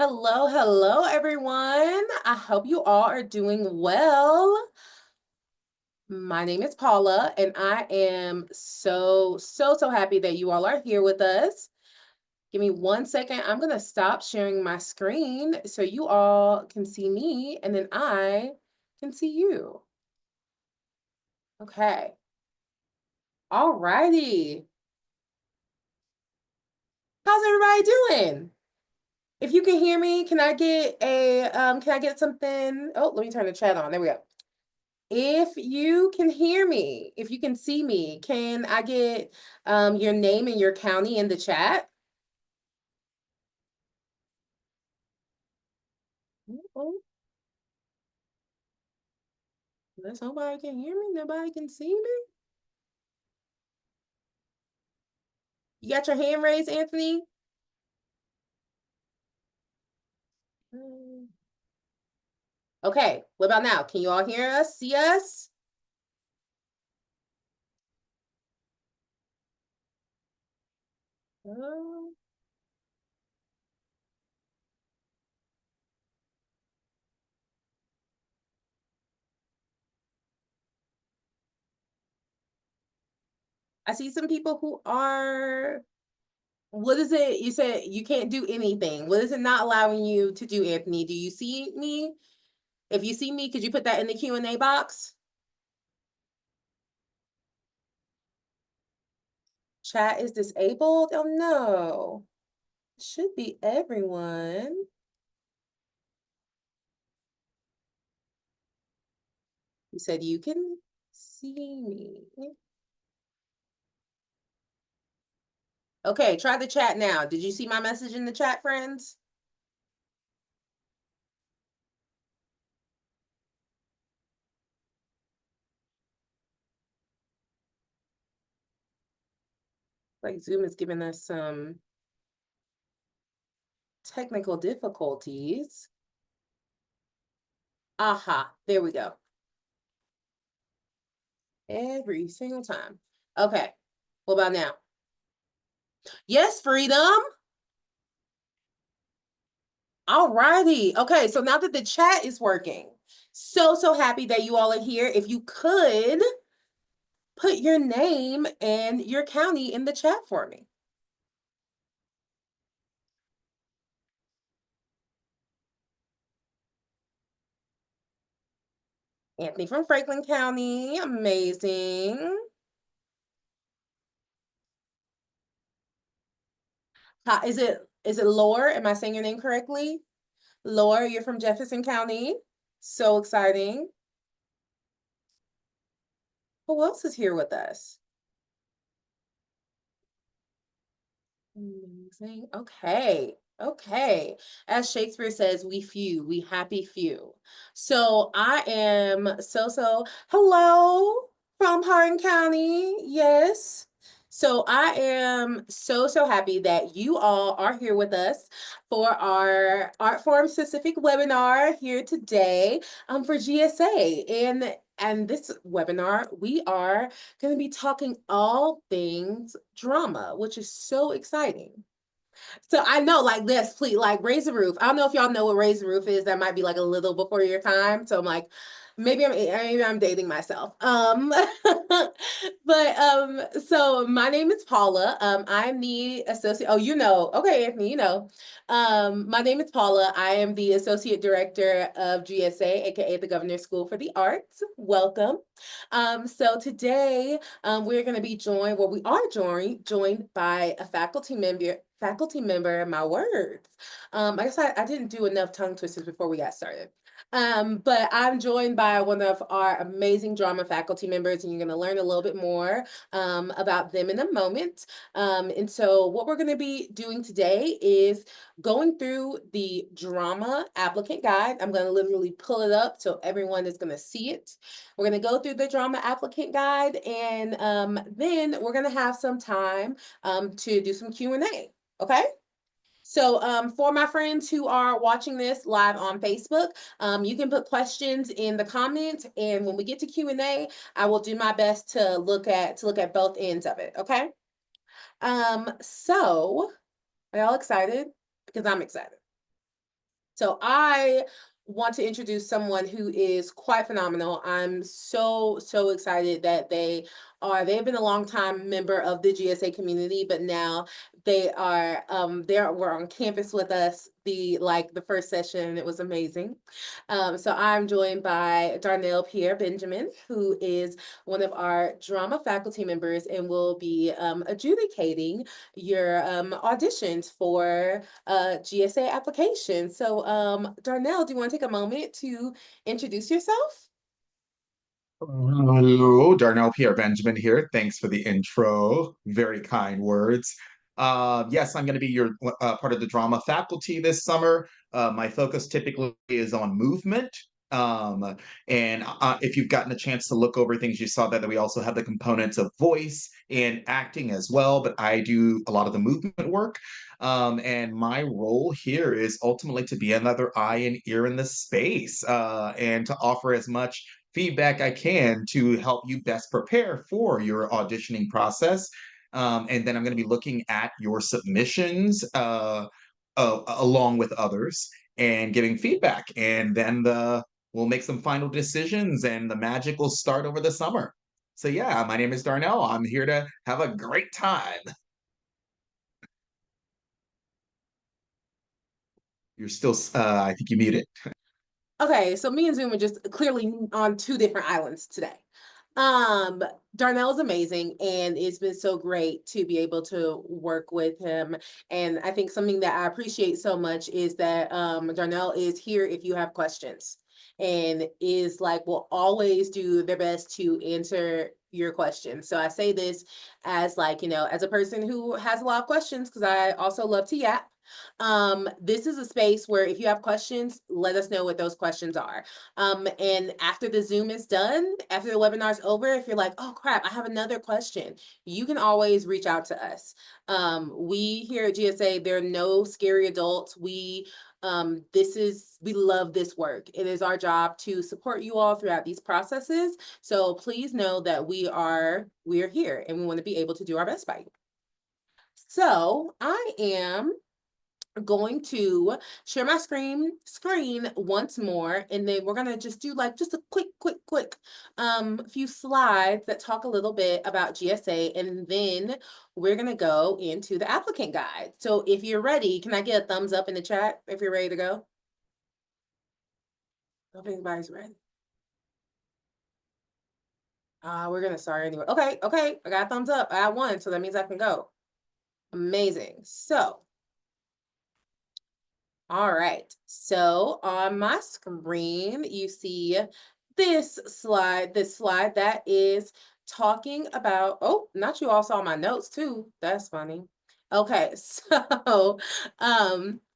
Hello, hello, everyone. I hope you all are doing well. My name is Paula, and I am so happy that you all are here with us. Give me 1 second. I'm going to stop sharing my screen so you all can see me, and then I can see you. Okay. All righty. How's everybody doing? If you can hear me, can I get something? Oh, let me turn the chat on. There we go. If you can hear me, if you can see me, can I get your name and your county in the chat? Oh, unless nobody can hear me, nobody can see me. You got your hand raised, Anthony? Okay, what about now? Can you all hear us, see us? Oh. I see some people who are, what is it? You said you can't do anything. What is it not allowing you to do, Anthony? Do you see me? If you see me, could you put that in the Q&A box? Chat is disabled? Oh no. Should be everyone. You said you can see me. Okay, try the chat now. Did you see my message in the chat, friends? Like Zoom is giving us some technical difficulties. Aha, there we go. Every single time. Okay, what about now? Yes, freedom. All righty. Okay, so now that the chat is working, so happy that you all are here. If you could put your name and your county in the chat for me. Anthony from Franklin County. Amazing. Is it Laura? Am I saying your name correctly? Laura, you're from Jefferson County. So exciting. Who else is here with us? Amazing. Okay. Okay. As Shakespeare says, we few, we happy few. So I am hello from Hardin County. Yes. So I am so happy that you all are here with us for our art form specific webinar here today for GSA. And this webinar, we are going to be talking all things drama, which is so exciting. So I know, like this, please, like Raise the Roof. I don't know if y'all know what Raise the Roof is. That might be like a little before your time. So I'm like, maybe I'm dating myself. But so my name is Paula. I'm the associate. Oh, you know, okay, Anthony, you know. My name is Paula. I am the associate director of GSA, aka the Governor's School for the Arts. Welcome. So today we're going to be joined. Well, we are joined by a faculty member, my words. I guess I didn't do enough tongue twisters before we got started. But I'm joined by one of our amazing drama faculty members, and you're going to learn a little bit more about them in a moment. And so what we're going to be doing today is going through the drama applicant guide. I'm going to literally pull it up so everyone is going to see it. We're going to go through the drama applicant guide, and then we're going to have some time to do some Q&A. Okay? So for my friends who are watching this live on Facebook, you can put questions in the comments, and when we get to Q&A, I will do my best to look at both ends of it, okay? So are y'all excited? Because I'm excited. So I want to introduce someone who is quite phenomenal. I'm so excited that they've been a long time member of the GSA community, but now they were on campus with us the first session. It was amazing. So I'm joined by Darnell Pierre Benjamin, who is one of our drama faculty members and will be adjudicating your auditions for GSA application. So, Darnell, do you want to take a moment to introduce yourself? Hello, Darnell Pierre Benjamin here. Thanks for the intro. Very kind words. Yes, I'm going to be your part of the drama faculty this summer. My focus typically is on movement. And if you've gotten a chance to look over things, you saw that we also have the components of voice and acting as well. But I do a lot of the movement work. And my role here is ultimately to be another eye and ear in the space and to offer as much feedback I can to help you best prepare for your auditioning process. And then I'm going to be looking at your submissions along with others and giving feedback. And then we'll make some final decisions and the magic will start over the summer. So, yeah, my name is Darnell. I'm here to have a great time. You're still, I think you muted. Okay, so me and Zoom are just clearly on two different islands today. Um, Darnell is amazing, and it's been so great to be able to work with him. And I think something that I appreciate so much is that Darnell is here if you have questions, and is like will always do their best to answer your questions. So I say this as as a person who has a lot of questions because I also love to yap. This is a space where if you have questions, let us know what those questions are. And after the Zoom is done, after the webinar is over, if you're like, oh crap, I have another question, you can always reach out to us. We here at GSA, there are no scary adults. We love this work. It is our job to support you all throughout these processes. So please know that we are here and we want to be able to do our best by you. So I am going to share my screen once more, and then we're gonna just do like just a quick few slides that talk a little bit about GSA, and then we're gonna go into the applicant guide. So if you're ready, can I get a thumbs up in the chat if you're ready to go? I hope anybody's ready. We're gonna start anyway. Okay, I got a thumbs up. I got one, so that means I can go. Amazing. So all right, so on my screen, you see this slide that is talking about, oh, not you all saw my notes too. That's funny. Okay, so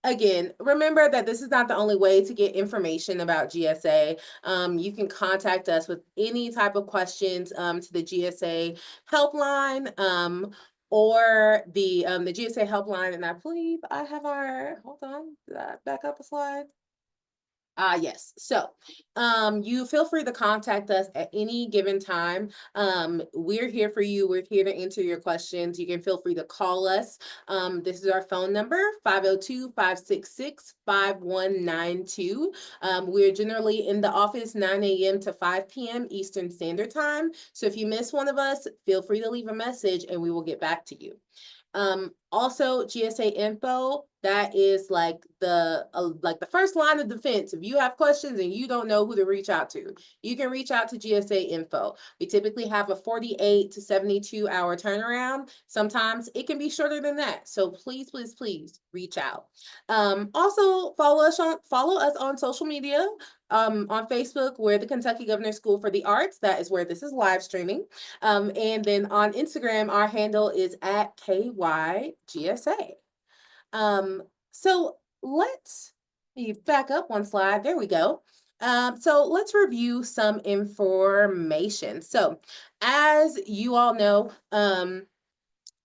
again, remember that this is not the only way to get information about GSA. You can contact us with any type of questions to the GSA helpline. Or the GSA helpline, and I believe I have our, hold on, did I back up a slide? Yes. So, you feel free to contact us at any given time. We're here for you. We're here to answer your questions. You can feel free to call us. This is our phone number, 502-566-5192. We're generally in the office 9 a.m. to 5 p.m. Eastern Standard Time. So if you miss one of us, feel free to leave a message and we will get back to you. Also GSA info, that is like the first line of defense. If you have questions and you don't know who to reach out to, you can reach out to GSA info. We typically have a 48 to 72 hour turnaround. Sometimes it can be shorter than that. So please reach out. Also follow us on social media. On Facebook, we're the Kentucky Governor School for the Arts. That is where this is live streaming. And then on Instagram, our handle is at KYGSA. So let's back up one slide. There we go. So let's review some information. So as you all know,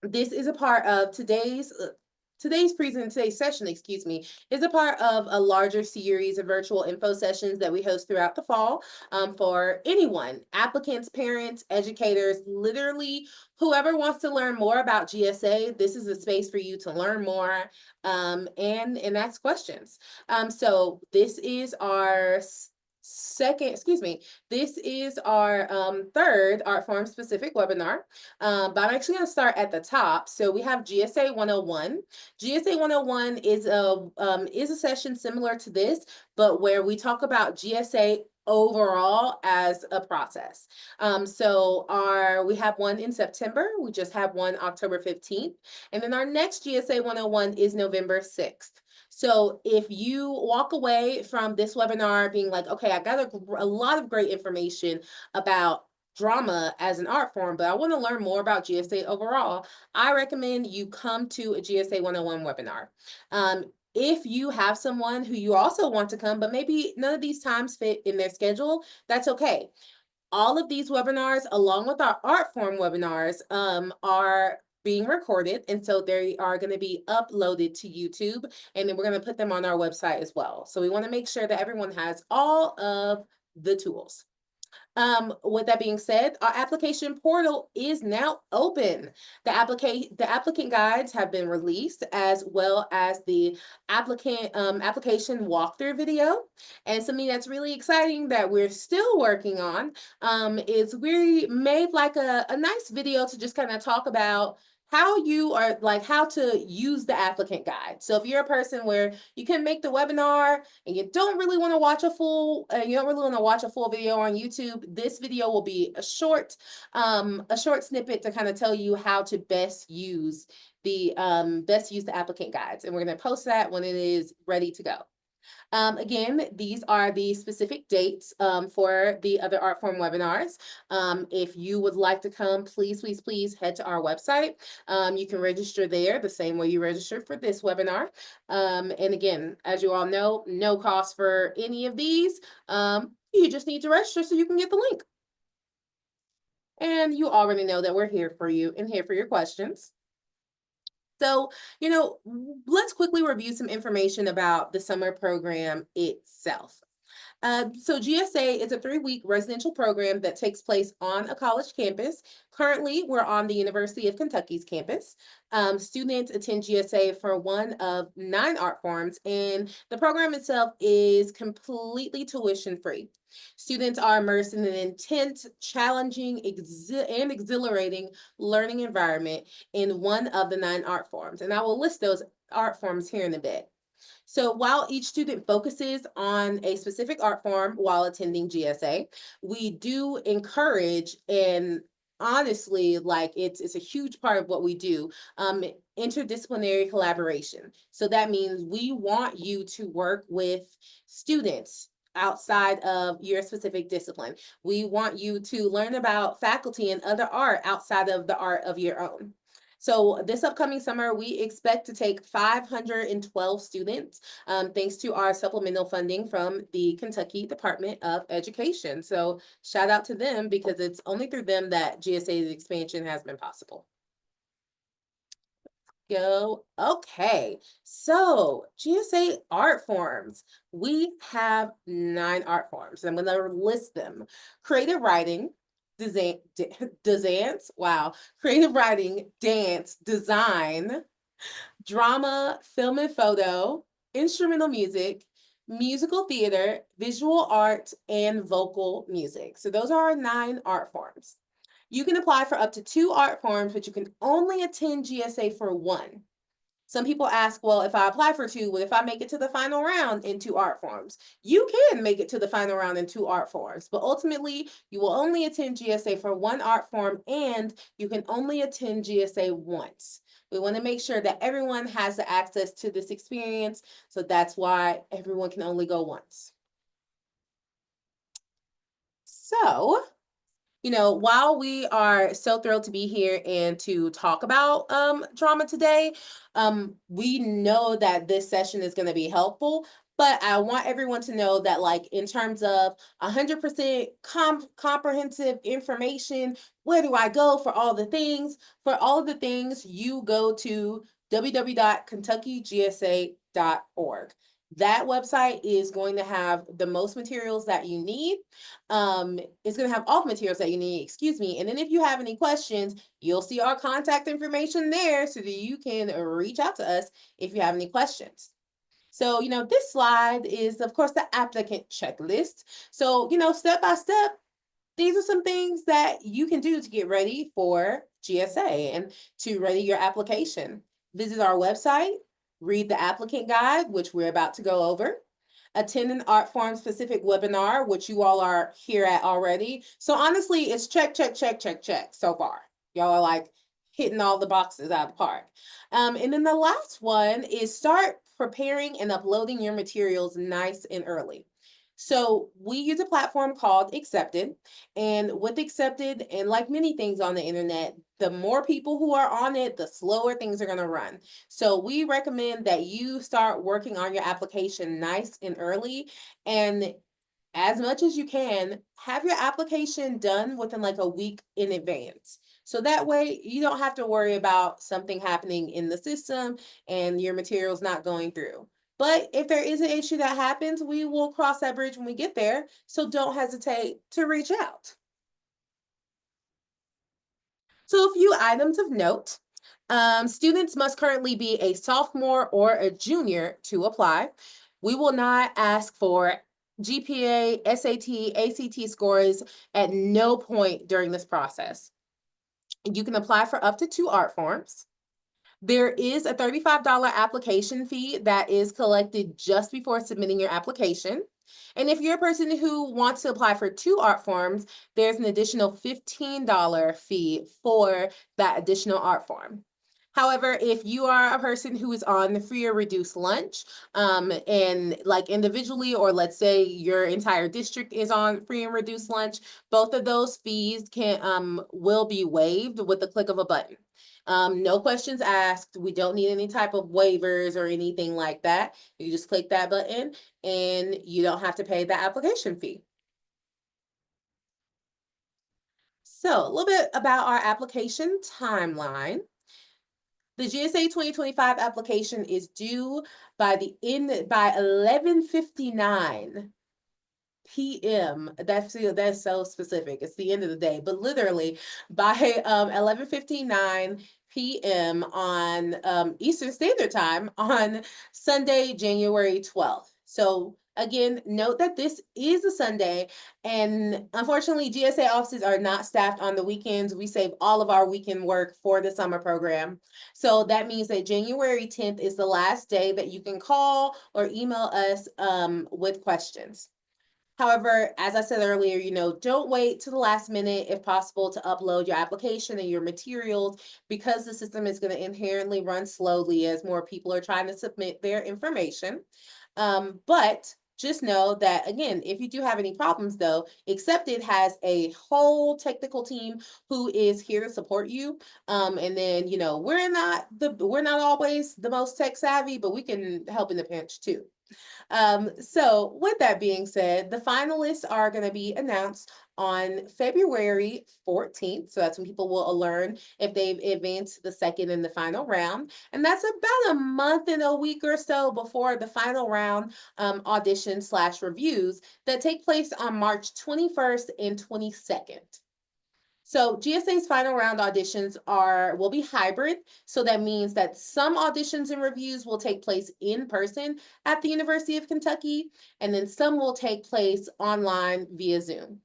this is a part of today's session, excuse me, is a part of a larger series of virtual info sessions that we host throughout the fall for anyone, applicants, parents, educators, literally whoever wants to learn more about GSA. This is a space for you to learn more and ask questions. So this is our this is our third art form specific webinar, but I'm actually going to start at the top. So we have GSA 101. GSA 101 is a session similar to this, but where we talk about GSA overall as a process. We have one in September. We just have one October 15th. And then our next GSA 101 is November 6th. So if you walk away from this webinar being like, okay, I got a lot of great information about drama as an art form, but I want to learn more about GSA overall, I recommend you come to a GSA 101 webinar. If you have someone who you also want to come, but maybe none of these times fit in their schedule, that's okay. All of these webinars, along with our art form webinars, are being recorded, and so they are going to be uploaded to YouTube, and then we're going to put them on our website as well. So we want to make sure that everyone has all of the tools. With that being said, our application portal is now open. The applicant guides have been released, as well as the application walkthrough video. And something that's really exciting that we're still working on is we made like a nice video to just kind of talk about how to use the applicant guide. So if you're a person where you can make the webinar and you don't really want to watch a full video on YouTube, this video will be a short snippet to kind of tell you how to best use the applicant guides. And we're going to post that when it is ready to go. Again, these are the specific dates for the other art form webinars. If you would like to come, please head to our website. You can register there the same way you registered for this webinar. And again, as you all know, no cost for any of these. You just need to register so you can get the link. And you already know that we're here for you and here for your questions. So, let's quickly review some information about the summer program itself. So GSA is a 3-week residential program that takes place on a college campus. Currently, we're on the University of Kentucky's campus. Students attend GSA for one of 9 art forms, and the program itself is completely tuition-free. Students are immersed in an intense, challenging, and exhilarating learning environment in one of the 9 art forms. And I will list those art forms here in a bit. So while each student focuses on a specific art form while attending GSA, we do encourage, and honestly, like it's a huge part of what we do, interdisciplinary collaboration. So that means we want you to work with students outside of your specific discipline. We want you to learn about faculty and other art outside of the art of your own. So this upcoming summer, we expect to take 512 students, thanks to our supplemental funding from the Kentucky Department of Education. So shout out to them, because it's only through them that GSA's expansion has been possible. Okay, so GSA art forms. We have 9 art forms. I'm going to list them. Creative writing, creative writing, dance, design, drama, film and photo, instrumental music, musical theater, visual art, and vocal music. So those are our 9 art forms. You can apply for up to 2 art forms, but you can only attend GSA for 1. Some people ask, well, if I apply for 2, what if I make it to the final round in 2 art forms? You can make it to the final round in 2 art forms, but ultimately you will only attend GSA for 1 art form, and you can only attend GSA once. We want to make sure that everyone has the access to this experience, so that's why everyone can only go once. So, while we are so thrilled to be here and to talk about drama today, we know that this session is going to be helpful. But I want everyone to know that, like, in terms of 100% comprehensive information, where do I go for all the things? For all of the things, you go to www.kentuckygsa.org. That website is going to have the most materials that you need. It's going to have all the materials that you need, excuse me. And then if you have any questions, you'll see our contact information there so that you can reach out to us if you have any questions. So, this slide is, of course, the applicant checklist. So, step by step, these are some things that you can do to get ready for GSA and to ready your application. Visit our website, read the applicant guide, which we're about to go over, attend an art form specific webinar, which you all are here at already. So honestly, it's check, check, check, check, check so far. Y'all are like hitting all the boxes out of the park. And then the last one is start preparing and uploading your materials nice and early. So we use a platform called Accepted, and with Accepted, and like many things on the internet, the more people who are on it, the slower things are going to run. So we recommend that you start working on your application nice and early, and as much as you can, have your application done within like a week in advance. So that way you don't have to worry about something happening in the system and your materials not going through. But if there is an issue that happens, we will cross that bridge when we get there. So don't hesitate to reach out. So a few items of note. Students must currently be a sophomore or a junior to apply. We will not ask for GPA, SAT, ACT scores at no point during this process. You can apply for up to 2 art forms. There is a $35 application fee that is collected just before submitting your application. And if you're a person who wants to apply for 2 art forms, there's an additional $15 fee for that additional art form. However, if you are a person who is on the free or reduced lunch, and like individually, or let's say your entire district is on free and reduced lunch, both of those fees will be waived with the click of a button. No questions asked. We don't need any type of waivers or anything like that. You just click that button and you don't have to pay the application fee. So a little bit about our application timeline. The GSA 2025 application is due by 11:59 p.m. That's so specific. It's the end of the day, but literally by 11:59 p.m. on Eastern Standard Time on Sunday, January 12th. So again, note that this is a Sunday, and unfortunately, GSA offices are not staffed on the weekends. We save all of our weekend work for the summer program. So that means that January 10th is the last day that you can call or email us with questions. However, as I said earlier, don't wait to the last minute if possible to upload your application and your materials, because the system is going to inherently run slowly as more people are trying to submit their information. But just know that, again, if you do have any problems though, Accepted has a whole technical team who is here to support you. And then, we're not always the most tech savvy, but we can help in the pinch too. So with that being said, the finalists are going to be announced on February 14th. So that's when people will learn if they've advanced to the second and the final round. And that's about a month and a week or so before the final round audition/reviews that take place on March 21st and 22nd. So GSA's final round auditions will be hybrid. So that means that some auditions and reviews will take place in person at the University of Kentucky, and then some will take place online via Zoom.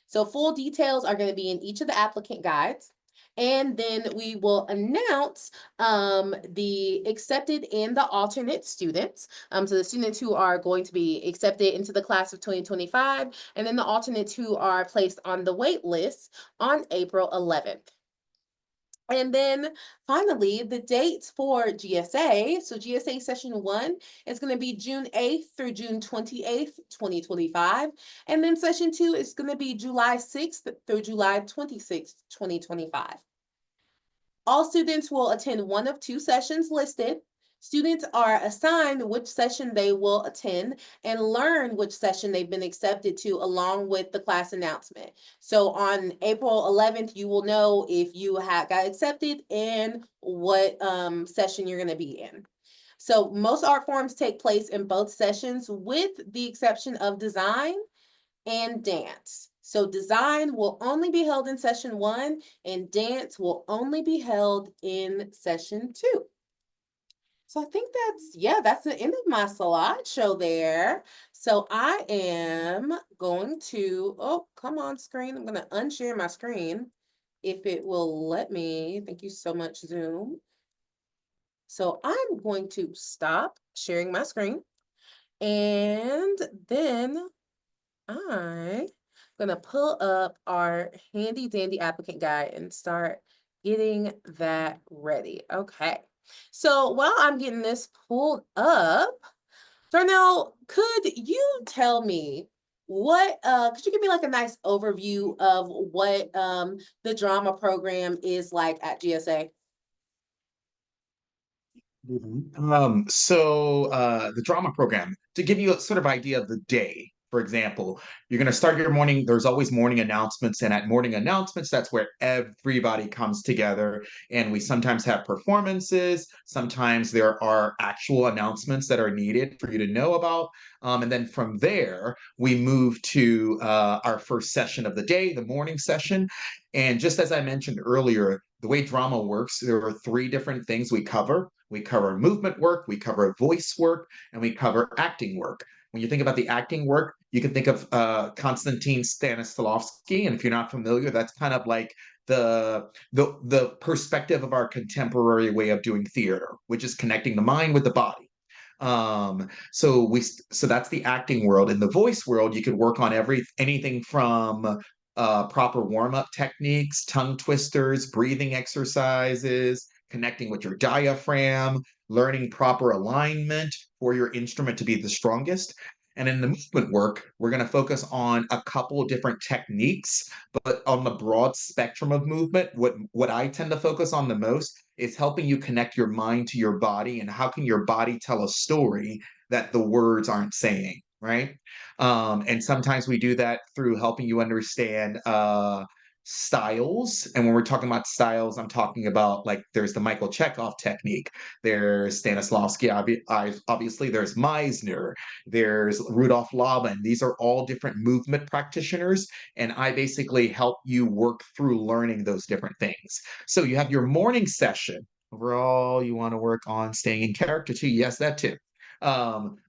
So full details are going to be in each of the applicant guides. And then we will announce the accepted and the alternate students. So the students who are going to be accepted into the class of 2025, and then the alternates who are placed on the wait list on April 11th. And then finally, the dates for GSA. So GSA session 1 is going to be June 8th through June 28th, 2025. And then session 2 is going to be July 6th through July 26th, 2025. All students will attend one of 2 sessions listed. Students are assigned which session they will attend and learn which session they've been accepted to along with the class announcement. So on April 11th, you will know if you got accepted and what session you're going to be in. So most art forms take place in both sessions with the exception of design and dance. So design will only be held in session 1 and dance will only be held in session 2. So I think that's the end of my slideshow there. So I am going to, oh, come on screen. I'm going to unshare my screen if it will let me. Thank you so much, Zoom. So I'm going to stop sharing my screen and then I'm gonna pull up our handy dandy applicant guide and start getting that ready. Okay. So while I'm getting this pulled up, Darnell, could you tell me could you give me like a nice overview of what the drama program is like at GSA? The drama program, to give you a sort of idea of the day, for example, you're going to start your morning. There's always morning announcements. And at morning announcements, that's where everybody comes together. And we sometimes have performances. Sometimes there are actual announcements that are needed for you to know about. And then from there, we move to our first session of the day, the morning session. And just as I mentioned earlier, the way drama works, there are three different things we cover. We cover movement work, we cover voice work, and we cover acting work. When you think about the acting work, you can think of Konstantin Stanislavski, and if you're not familiar, that's kind of like the perspective of our contemporary way of doing theater, which is connecting the mind with the body. So that's the acting world. In the voice world, you could work on anything from proper warm-up techniques, tongue twisters, breathing exercises, connecting with your diaphragm, learning proper alignment for your instrument to be the strongest. And in the movement work, we're going to focus on a couple of different techniques, but on the broad spectrum of movement, what I tend to focus on the most is helping you connect your mind to your body and how can your body tell a story that the words aren't saying, right? And sometimes we do that through helping you understand styles. And when we're talking about styles, I'm talking about like there's the Michael Chekhov technique, there's Stanislavski, obviously, there's Meisner, there's Rudolf Laban. These are all different movement practitioners. And I basically help you work through learning those different things. So you have your morning session. Overall, you want to work on staying in character too. Yes, that too.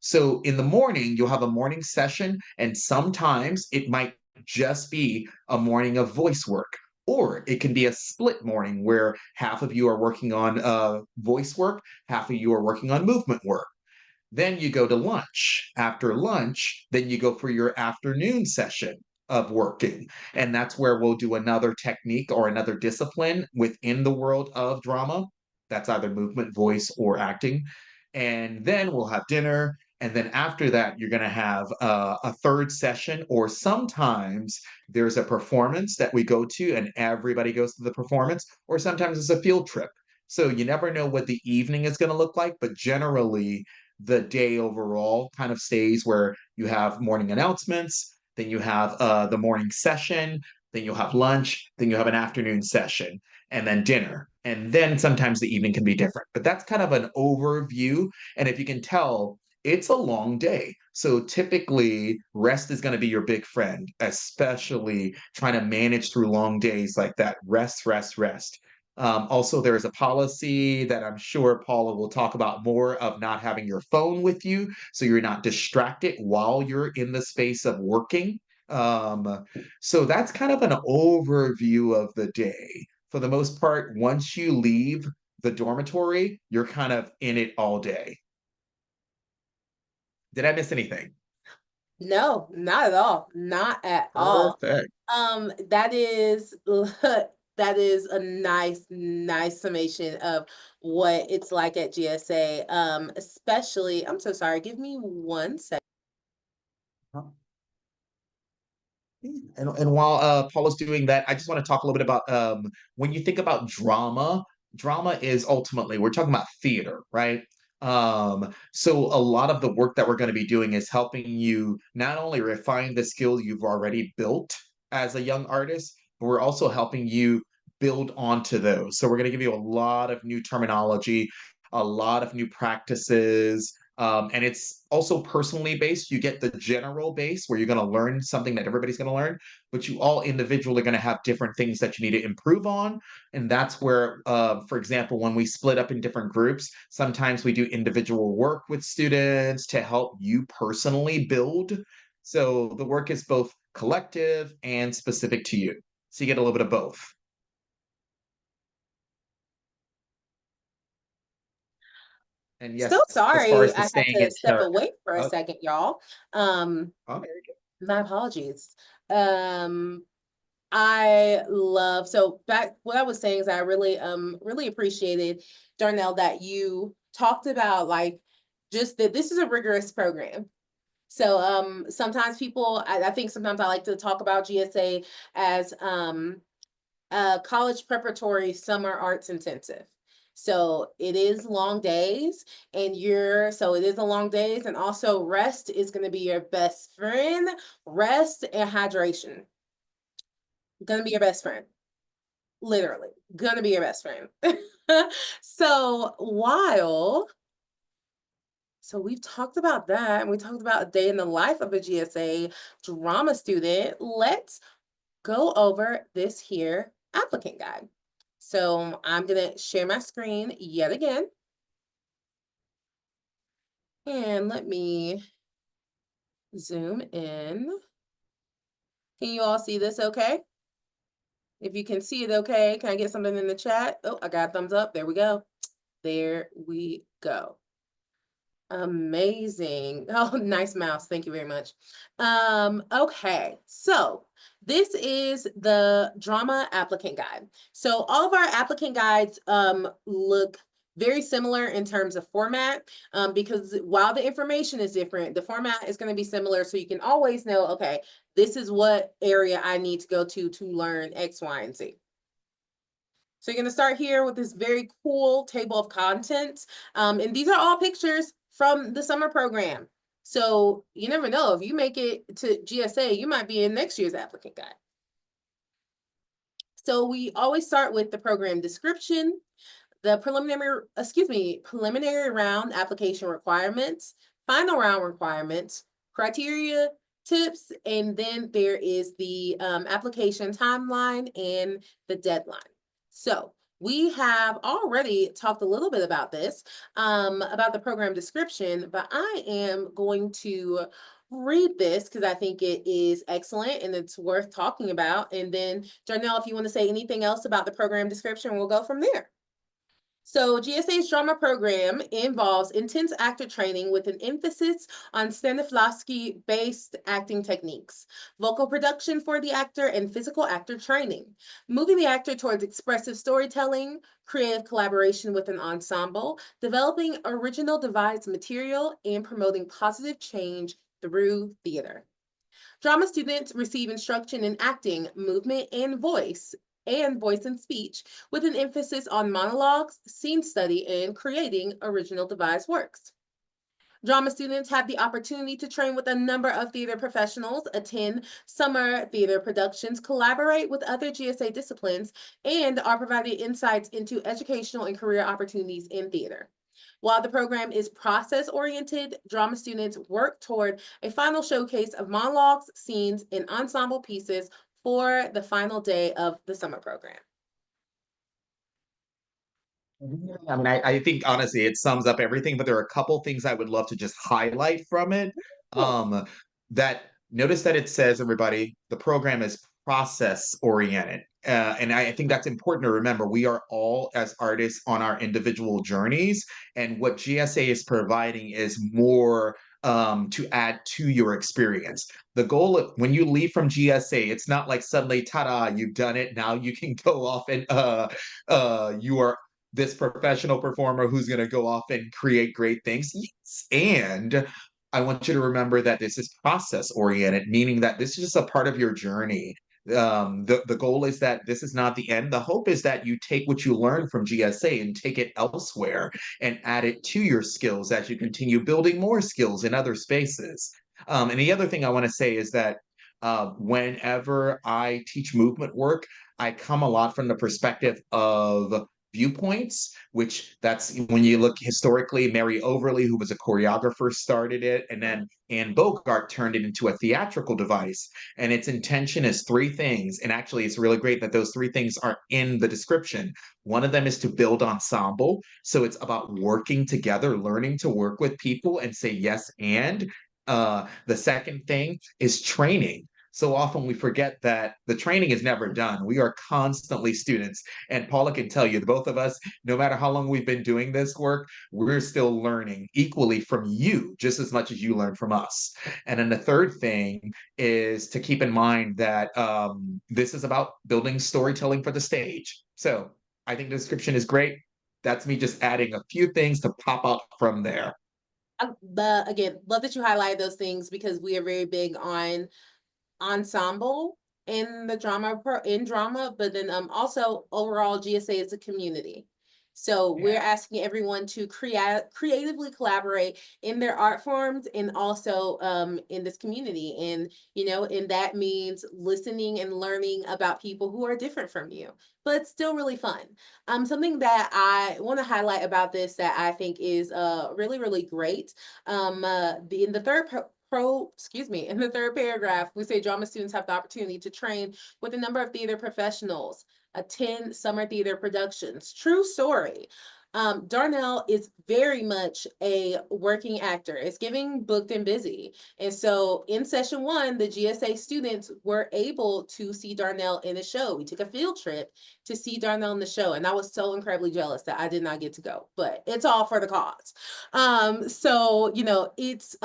So in the morning, you'll have a morning session, and sometimes it might just be a morning of voice work, or it can be a split morning where half of you are working on voice work, half of you are working on movement work. Then you go to lunch. After lunch, then you go for your afternoon session of working. And that's where we'll do another technique or another discipline within the world of drama. That's either movement, voice, or acting. And then we'll have dinner. And then after that, you're going to have a third session, or sometimes there's a performance that we go to and everybody goes to the performance, or sometimes it's a field trip. So you never know what the evening is going to look like, but generally, the day overall kind of stays where you have morning announcements, then you have the morning session, then you'll have lunch, then you have an afternoon session, and then dinner. And then sometimes the evening can be different. But that's kind of an overview. And if you can tell, it's a long day. So typically, rest is going to be your big friend, especially trying to manage through long days like that. Rest, rest, rest. Also, there is a policy that I'm sure Paula will talk about more of not having your phone with you so you're not distracted while you're in the space of working. So that's kind of an overview of the day. For the most part, once you leave the dormitory, you're kind of in it all day. Did I miss anything? No, not at all. Not at all. Perfect. That is that is a nice summation of what it's like at GSA. Especially, I'm so sorry. Give me 1 second. And while Paula's doing that, I just want to talk a little bit about when you think about drama, drama is ultimately, we're talking about theater, right? So a lot of the work that we're going to be doing is helping you not only refine the skill you've already built as a young artist, but we're also helping you build onto those. So we're going to give you a lot of new terminology, a lot of new practices. And it's also personally based. You get the general base where you're going to learn something that everybody's going to learn, but you all individually are going to have different things that you need to improve on. And that's where, for example, when we split up in different groups, sometimes we do individual work with students to help you personally build. So the work is both collective and specific to you. So you get a little bit of both. And So yes, as far sorry, as the I had saying, to it's step away for a oh, second, y'all. Um, oh, there you go. my apologies. Um, I love so back what I was saying is I really appreciated, Darnell, that you talked about like just that this is a rigorous program. So sometimes people I think sometimes I like to talk about GSA as a college preparatory summer arts intensive. So it is long days and so it is a long days, and also rest is going to be your best friend. Rest and hydration going to be your best friend, literally going to be your best friend. so while so we've talked about that and we talked about a day in the life of a GSA drama student. Let's go over this here applicant guide. So I'm gonna share my screen yet again. And let me zoom in. Can you all see this okay? If you can see it okay, can I get something in the chat? Oh, I got a thumbs up. There we go. There we go. Amazing. Oh, nice mouse. Thank you very much. Okay, so this is the drama applicant guide. So all of our applicant guides look very similar in terms of format, because while the information is different, the format is going to be similar. So you can always know, okay, this is what area I need to go to learn X, Y, and Z. So you're going to start here with this very cool table of contents. And these are all pictures from the summer program. So you never know, if you make it to GSA, you might be in next year's applicant guide. So we always start with the program description, the preliminary round application requirements, final round requirements, criteria, tips, and then there is the application timeline and the deadline. So we have already talked a little bit about this, about the program description, but I am going to read this because I think it is excellent and it's worth talking about. And then, Darnell, if you want to say anything else about the program description, we'll go from there. So GSA's drama program involves intense actor training with an emphasis on Stanislavski-based acting techniques, vocal production for the actor, and physical actor training, moving the actor towards expressive storytelling, creative collaboration with an ensemble, developing original devised material, and promoting positive change through theater. Drama students receive instruction in acting, movement, and voice and speech, with an emphasis on monologues, scene study, and creating original devised works. Drama students have the opportunity to train with a number of theater professionals, attend summer theater productions, collaborate with other GSA disciplines, and are provided insights into educational and career opportunities in theater. While the program is process-oriented, drama students work toward a final showcase of monologues, scenes, and ensemble pieces for the final day of the summer program. I mean, I think honestly it sums up everything, but there are a couple things I would love to just highlight from it. Cool. That notice that it says, everybody, the program is process oriented. And I think that's important to remember. We are all, as artists, on our individual journeys, and what GSA is providing is more to add to your experience. The goal when you leave from GSA, it's not like suddenly, ta-da, you've done it. Now you can go off and you are this professional performer who's going to go off and create great things. Yes. And I want you to remember that this is process oriented, meaning that this is just a part of your journey. The goal is that this is not the end. The hope is that you take what you learn from GSA and take it elsewhere and add it to your skills as you continue building more skills in other spaces. And the other thing I want to say is that whenever I teach movement work, I come a lot from the perspective of viewpoints, which that's when you look historically, Mary Overly, who was a choreographer, started it, and then Anne Bogart turned it into a theatrical device. And its intention is three things. And actually, it's really great that those three things are in the description. One of them is to build ensemble. So it's about working together, learning to work with people and say yes and. The second thing is training. So often we forget that the training is never done. We are constantly students. And Paula can tell you, the both of us, no matter how long we've been doing this work, we're still learning equally from you, just as much as you learn from us. And then the third thing is to keep in mind that this is about building storytelling for the stage. So I think the description is great. That's me just adding a few things to pop up from there. Again, love that you highlight those things because we are very big on ensemble in the drama, but then also overall GSA is a community. So we're Yeah. asking everyone to creatively collaborate in their art forms and also in this community. And and that means listening and learning about people who are different from you, but still really fun. Something that I want to highlight about this that I think is really, really great. In the in the third paragraph, we say drama students have the opportunity to train with a number of theater professionals, attend summer theater productions. True story. Darnell is very much a working actor. It's giving booked and busy. And so in session one, the GSA students were able to see Darnell in a show. We took a field trip to see Darnell in the show. And I was so incredibly jealous that I did not get to go, but it's all for the cause. So, it's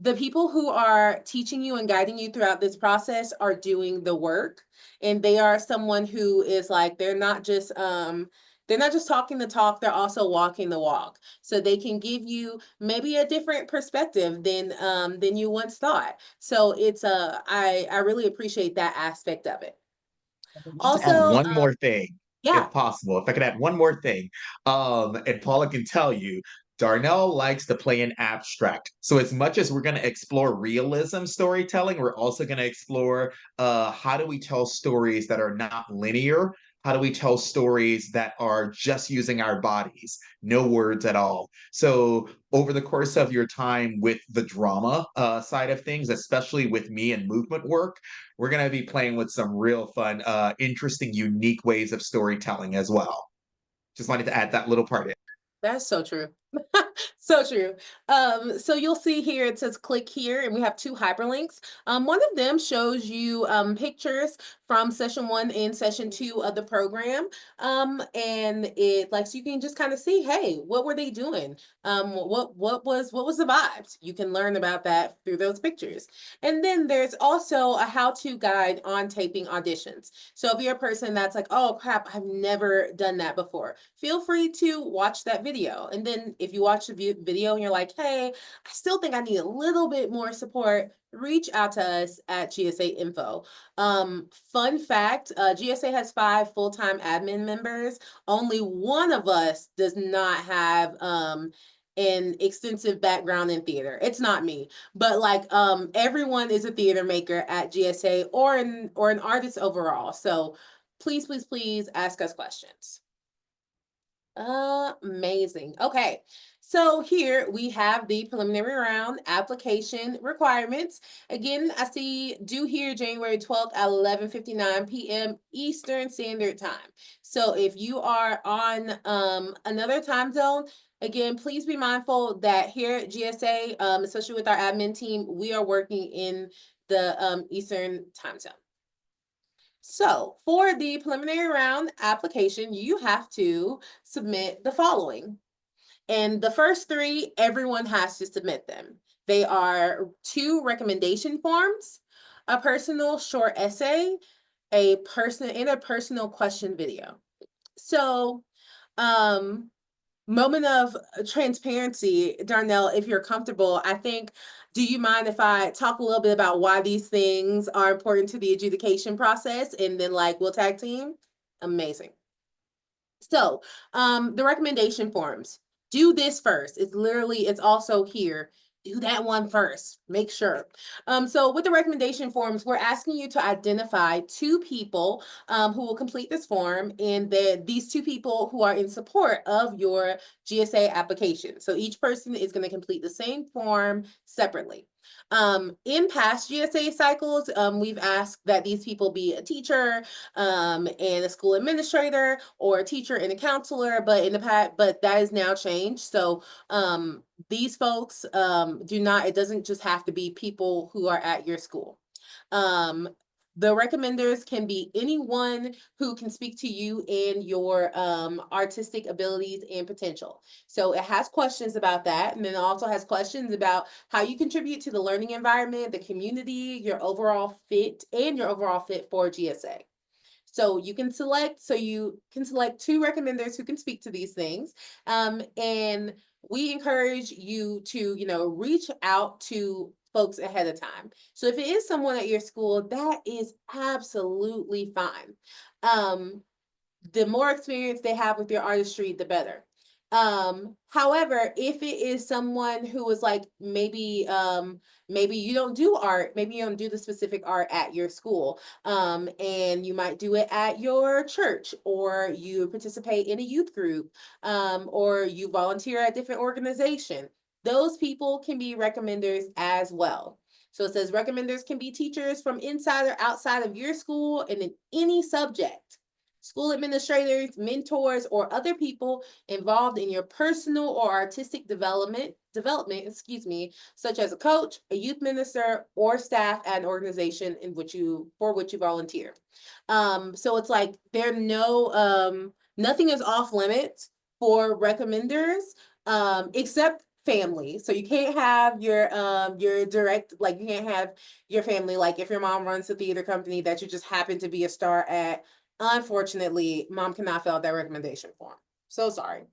the people who are teaching you and guiding you throughout this process are doing the work, and they are someone who is like they're not just talking the talk, they're also walking the walk, so they can give you maybe a different perspective than you once thought. So it's I really appreciate that aspect of it. Just to add Also, one more thing, yeah. if possible, if I could add one more thing, and Paula can tell you, Darnell likes to play in abstract. So as much as we're going to explore realism storytelling, we're also going to explore how do we tell stories that are not linear? How do we tell stories that are just using our bodies, no words at all? So over the course of your time with the drama side of things, especially with me and movement work, we're going to be playing with some real fun, interesting, unique ways of storytelling as well. Just wanted to add that little part in. That's so true. So true. So you'll see here it says click here, and we have two hyperlinks. One of them shows you pictures from session one and session two of the program. And it like so you can just kind of see, hey, what were they doing? What was the vibes? You can learn about that through those pictures. And then there's also a how-to guide on taping auditions. So if you're a person that's like, oh crap, I've never done that before, feel free to watch that video. And then if you watch the video and you're like, hey, I still think I need a little bit more support, reach out to us at GSA Info. Fun fact, GSA has 5 full-time admin members. Only one of us does not have an extensive background in theater. It's not me, but like everyone is a theater maker at GSA or an artist overall. So please, please, please ask us questions. Amazing. Okay. So here we have the preliminary round application requirements. Again, I see due here January 12th at 11:59 p.m. Eastern Standard Time. So if you are on another time zone, again, please be mindful that here at GSA, especially with our admin team, we are working in the Eastern time zone. So for the preliminary round application, you have to submit the following. And the first three, everyone has to submit them. They are 2 recommendation forms, a personal short essay, a personal question video. So, um, moment of transparency, Darnell, if you're comfortable, I think, do you mind if I talk a little bit about why these things are important to the adjudication process, and then like we'll tag team? Amazing. So, the recommendation forms. Do this first. It's literally, it's also here. Do that one first. Make sure. So with the recommendation forms, we're asking you to identify two people who will complete this form, and then these two people who are in support of your GSA application. So each person is going to complete the same form separately. In past GSA cycles, we've asked that these people be a teacher, and a school administrator, or a teacher and a counselor, but in the past, but that is now changed. So these folks do not, it doesn't just have to be people who are at your school. Um, the recommenders can be anyone who can speak to you and your artistic abilities and potential. So it has questions about that, and then it also has questions about how you contribute to the learning environment, the community, your overall fit, and your overall fit for GSA. So you can select two recommenders who can speak to these things. And we encourage you to, reach out to folks ahead of time. So if it is someone at your school, that is absolutely fine. The more experience they have with your artistry, the better. However, if it is someone who is like, maybe you don't do art, maybe you don't do the specific art at your school, and you might do it at your church, or you participate in a youth group, or you volunteer at a different organization, those people can be recommenders as well. So it says recommenders can be teachers from inside or outside of your school and in any subject, school administrators, mentors, or other people involved in your personal or artistic development, such as a coach, a youth minister, or staff at an organization in which you volunteer. So it's like nothing is off limits for recommenders, except family. So you can't have your direct, like you can't have your family, like if your mom runs a theater company that you just happen to be a star at. Unfortunately, mom cannot fill out that recommendation form. So sorry.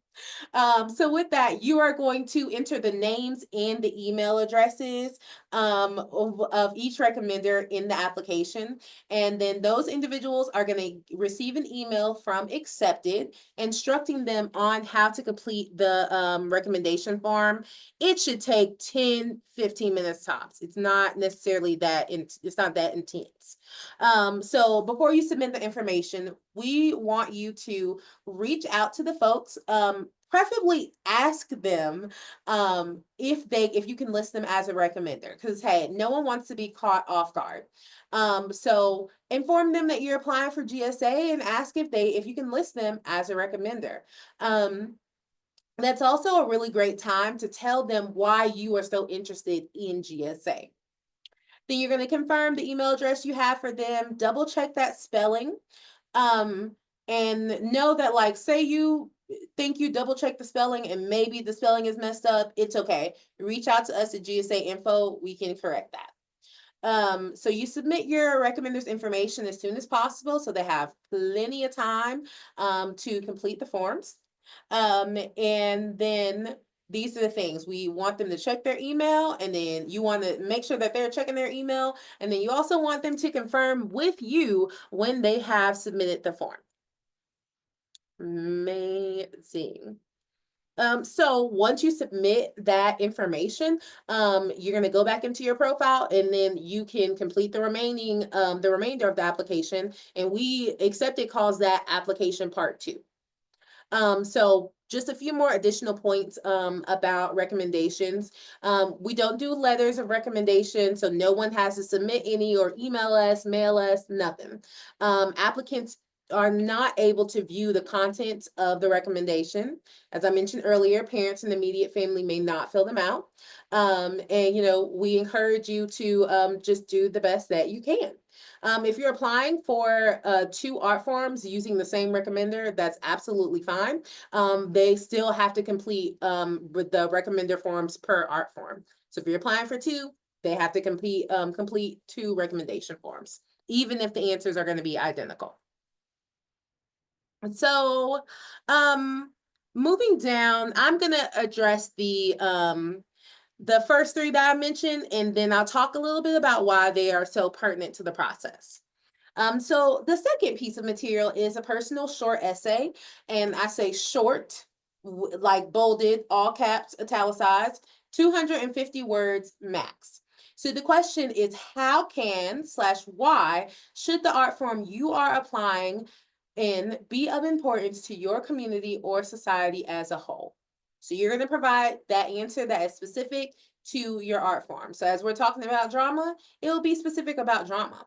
So with that, you are going to enter the names and the email addresses of each recommender in the application. And then those individuals are going to receive an email from Accepted instructing them on how to complete the recommendation form. It should take 10-15 minutes tops. It's not necessarily it's not that intense. So before you submit the information, we want you to reach out to the folks, preferably ask them if you can list them as a recommender, because hey, no one wants to be caught off guard. So inform them that you're applying for GSA and ask if you can list them as a recommender. That's also a really great time to tell them why you are so interested in GSA. Then you're going to confirm the email address you have for them, double check that spelling, and know that, like, say you think you double check the spelling and maybe the spelling is messed up, it's okay. Reach out to us at GSA Info, we can correct that. So you submit your recommenders information as soon as possible, so they have plenty of time to complete the forms. And then these are the things we want them to check their email, and then you want to make sure that they're checking their email, and then you also want them to confirm with you when they have submitted the form. Amazing. So once you submit that information, you're going to go back into your profile, and then you can complete the remainder of the application, and Accepted calls that application part 2. So just a few more additional points about recommendations. We don't do letters of recommendation, so no one has to submit any or email us, mail us, nothing. Applicants are not able to view the contents of the recommendation. As I mentioned earlier, parents and immediate family may not fill them out. And we encourage you to just do the best that you can. If you're applying for 2 art forms using the same recommender, that's absolutely fine. They still have to complete with the recommender forms per art form. So if you're applying for 2, they have to complete 2 recommendation forms, even if the answers are going to be identical. So, moving down, I'm gonna address the first three that I mentioned, and then I'll talk a little bit about why they are so pertinent to the process. So the second piece of material is a personal short essay, and I say short, like bolded, all caps, italicized, 250 words max. So the question is, how can slash why should the art form you are applying in be of importance to your community or society as a whole? So you're going to provide that answer that is specific to your art form. So as we're talking about drama, it will be specific about drama.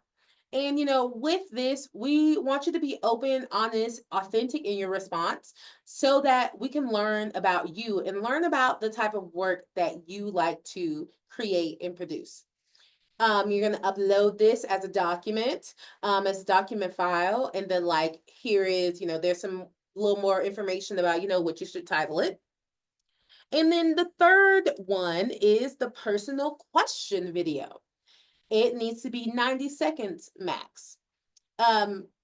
And with this, we want you to be open, honest, authentic in your response so that we can learn about you and learn about the type of work that you like to create and produce. You're going to upload this as a document file. And then here is, there's some little more information about, what you should title it. And then the third one is the personal question video. It needs to be 90 seconds max.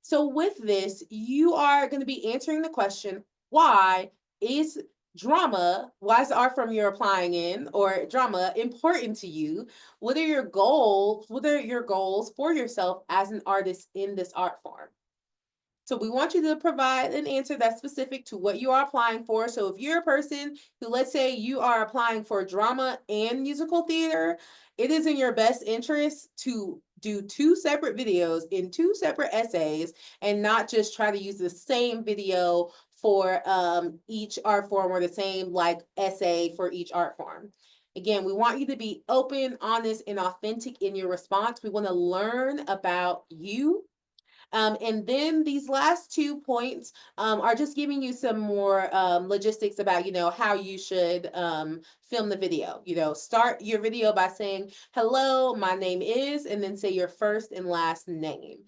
So with this, you are going to be answering the question, is why is the art form you're applying in or drama important to you? What are your goals? What are your goals for yourself as an artist in this art form? So we want you to provide an answer that's specific to what you are applying for. So if you're a person who, let's say you are applying for drama and musical theater, it is in your best interest to do two separate videos in two separate essays and not just try to use the same video for each art form or the same essay for each art form. Again, we want you to be open, honest, and authentic in your response. We want to learn about you. And then these last 2 points are just giving you some more logistics about, how you should film the video. Start your video by saying, hello, my name is, and then say your first and last name.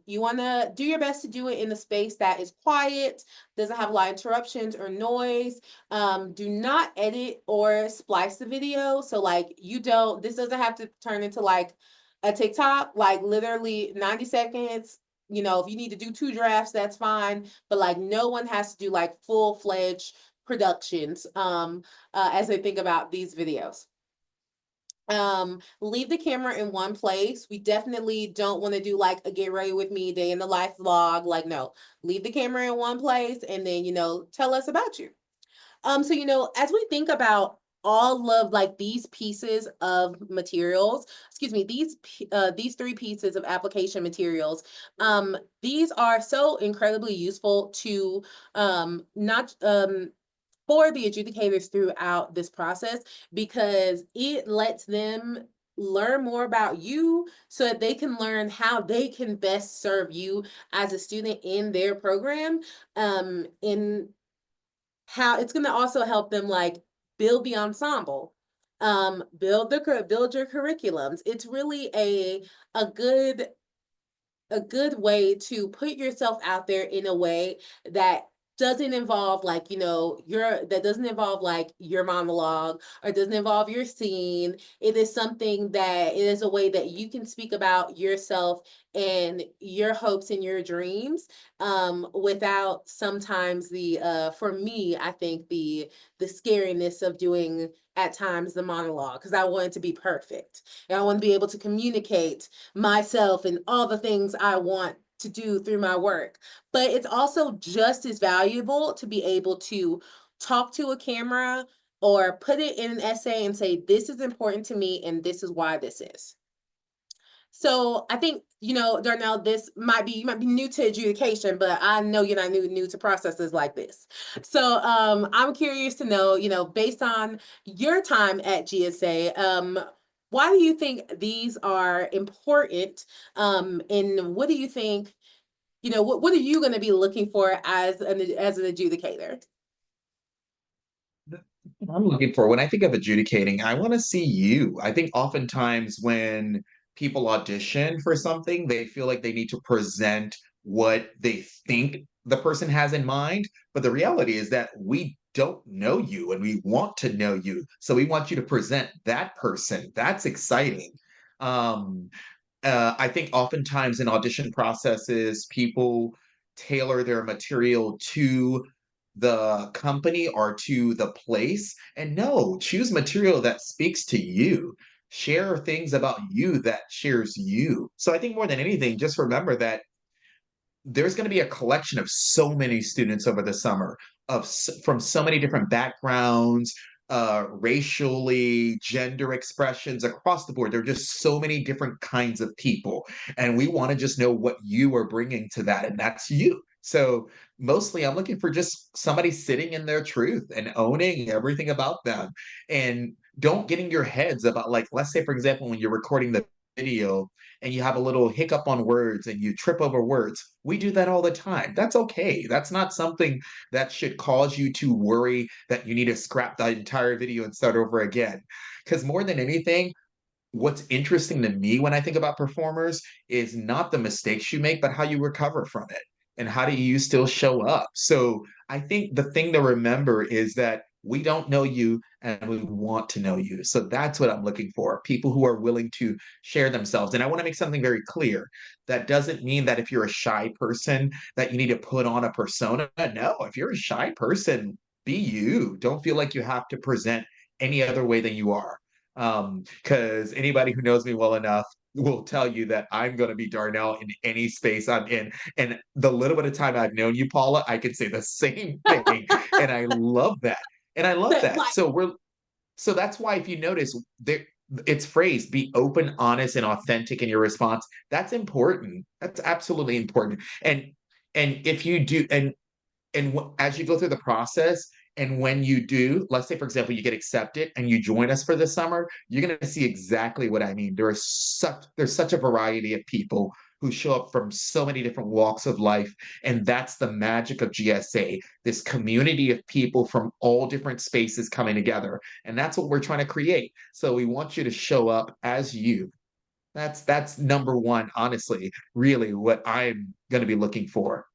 You want to do your best to do it in a space that is quiet, doesn't have a lot of interruptions or noise. Do not edit or splice the video. So this doesn't have to turn into a TikTok, literally 90 seconds. If you need to do 2 drafts, that's fine. But no one has to do full-fledged productions as they think about these videos. Leave the camera in one place. We definitely don't want to do a get ready with me day in the life vlog. No, leave the camera in one place and then, tell us about you. So, as we think about all of these pieces of materials, excuse me, these 3 pieces of application materials, these are so incredibly useful to not for the adjudicators throughout this process because it lets them learn more about you so that they can learn how they can best serve you as a student in their program in how it's going to also help them build the ensemble, build your curriculums. It's really a good a good way to put yourself out there in a way that doesn't involve your monologue or doesn't involve your scene. It is something that it is a way that you can speak about yourself and your hopes and your dreams without sometimes for me I think the scariness of doing at times the monologue because I want it to be perfect and I want to be able to communicate myself and all the things I want to do through my work. But it's also just as valuable to be able to talk to a camera or put it in an essay and say, this is important to me and this is why this is. So I think, Darnell, you might be new to adjudication, but I know you're not new to processes like this. So I'm curious to know, based on your time at GSA, why do you think these are important? And what do you think, what are you going to be looking for as an adjudicator? I'm looking for when I think of adjudicating, I want to see you. I think oftentimes when people audition for something, they feel like they need to present what they think the person has in mind. But the reality is that we don't know you and we want to know you. So we want you to present that person. That's exciting. Um, I think oftentimes in audition processes, people tailor their material to the company or to the place. And no, choose material that speaks to you. Share things about you that shares you. So I think more than anything, just remember that there's going to be a collection of so many students over the summer from so many different backgrounds, racially, gender expressions across the board. There are just so many different kinds of people, and we want to just know what you are bringing to that, and that's you. So mostly I'm looking for just somebody sitting in their truth and owning everything about them, and don't get in your heads about, like, let's say for example when you're recording the video and you have a little hiccup on words and you trip over words. We do that all the time. That's okay. That's not something that should cause you to worry that you need to scrap the entire video and start over again. Because more than anything, what's interesting to me when I think about performers is not the mistakes you make, but how you recover from it and how do you still show up. So I think the thing to remember is that we don't know you and we want to know you. So that's what I'm looking for, people who are willing to share themselves. And I want to make something very clear. That doesn't mean that if you're a shy person that you need to put on a persona. No, if you're a shy person, be you. Don't feel like you have to present any other way than you are, because anybody who knows me well enough will tell you that I'm going to be Darnell in any space I'm in. And the little bit of time I've known you, Paula, I can say the same thing. And I love that. And I love But that. like, So that's why if you notice there, it's phrased be open, honest, and authentic in your response. That's important. That's absolutely important. And if you do, and as you go through the process, and when you do, let's say for example you get accepted and you join us for the summer, you're going to see exactly what I mean. There's such a variety of people who show up from so many different walks of life, and that's the magic of GSA, this community of people from all different spaces coming together, and that's what we're trying to create. So we want you to show up as you. That's number one, honestly, really what I'm going to be looking for.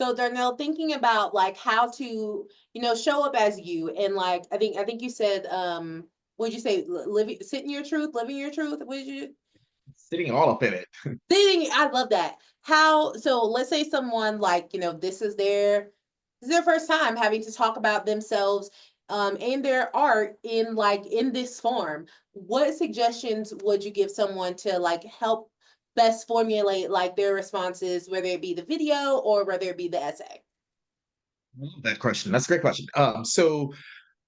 so Darnell, thinking about like how to, show up as you, and like I think you said, would you say living, sit in your truth, living your truth? Would you Sitting all up in it. sitting? I love that. How, so let's say someone like, this is their first time having to talk about themselves and their art in like in this form. What suggestions would you give someone to like help best formulate like their responses, whether it be the video or whether it be the essay? Love that question. That's a great question. So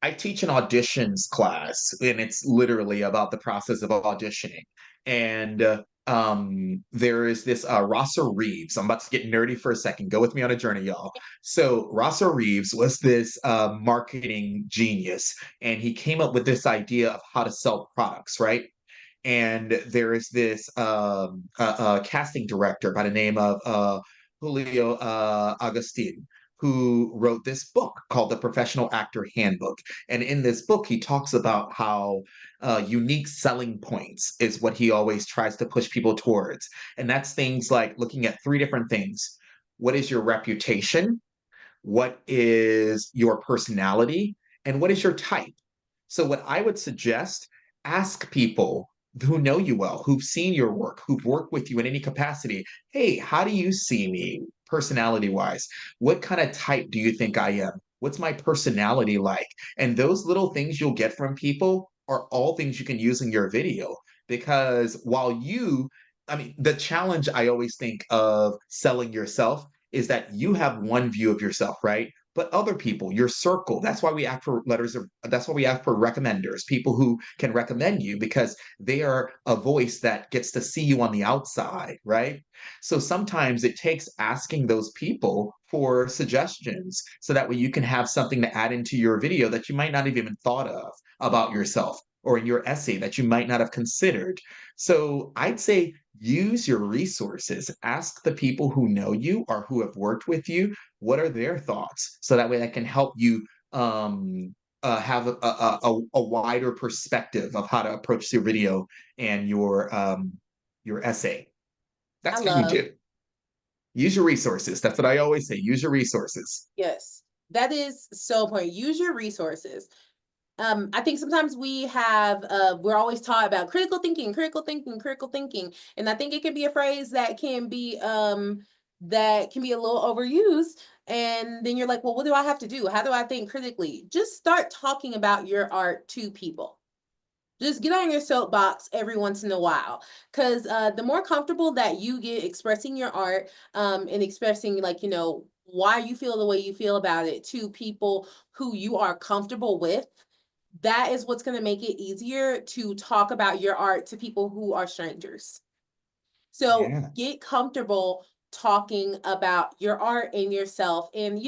I teach an auditions class, and it's literally about the process of auditioning. And there is this Rosser Reeves. I'm about to get nerdy for a second. Go with me on a journey, y'all. So Rosser Reeves was this marketing genius, and he came up with this idea of how to sell products, right? And there is this casting director by the name of Julio Agustin, who wrote this book called The Professional Actor Handbook. And in this book, he talks about how unique selling points is what he always tries to push people towards. And that's things like looking at three different things. What is your reputation? What is your personality? And what is your type? So, what I would suggest, ask people who know you well, who've seen your work, who've worked with you in any capacity. Hey, how do you see me personality wise? What kind of type do you think I am? What's my personality like? And those little things you'll get from people are all things you can use in your video. Because I mean, the challenge I always think of selling yourself is that you have one view of yourself, right? But other people, your circle, that's why we ask for recommenders, people who can recommend you because they are a voice that gets to see you on the outside, right? So sometimes it takes asking those people for suggestions so that way you can have something to add into your video that you might not have even thought of about yourself, or in your essay that you might not have considered. So I'd say use your resources. Ask the people who know you or who have worked with you, what are their thoughts? So that way that can help you have a wider perspective of how to approach your video and your essay. I That's how you love. do. Use your resources. That's what I always say. Use your resources. Yes, that is so important. Use your resources. I think sometimes we're always taught about critical thinking, critical thinking, critical thinking, and I think it can be a phrase that can be that can be a little overused. And then you're like, well, what do I have to do? How do I think critically? Just start talking about your art to people. Just get on your soapbox every once in a while, because the more comfortable that you get expressing your art, and expressing, like, why you feel the way you feel about it to people who you are comfortable with, that is what's going to make it easier to talk about your art to people who are strangers. So Yeah. get comfortable talking about your art and yourself, and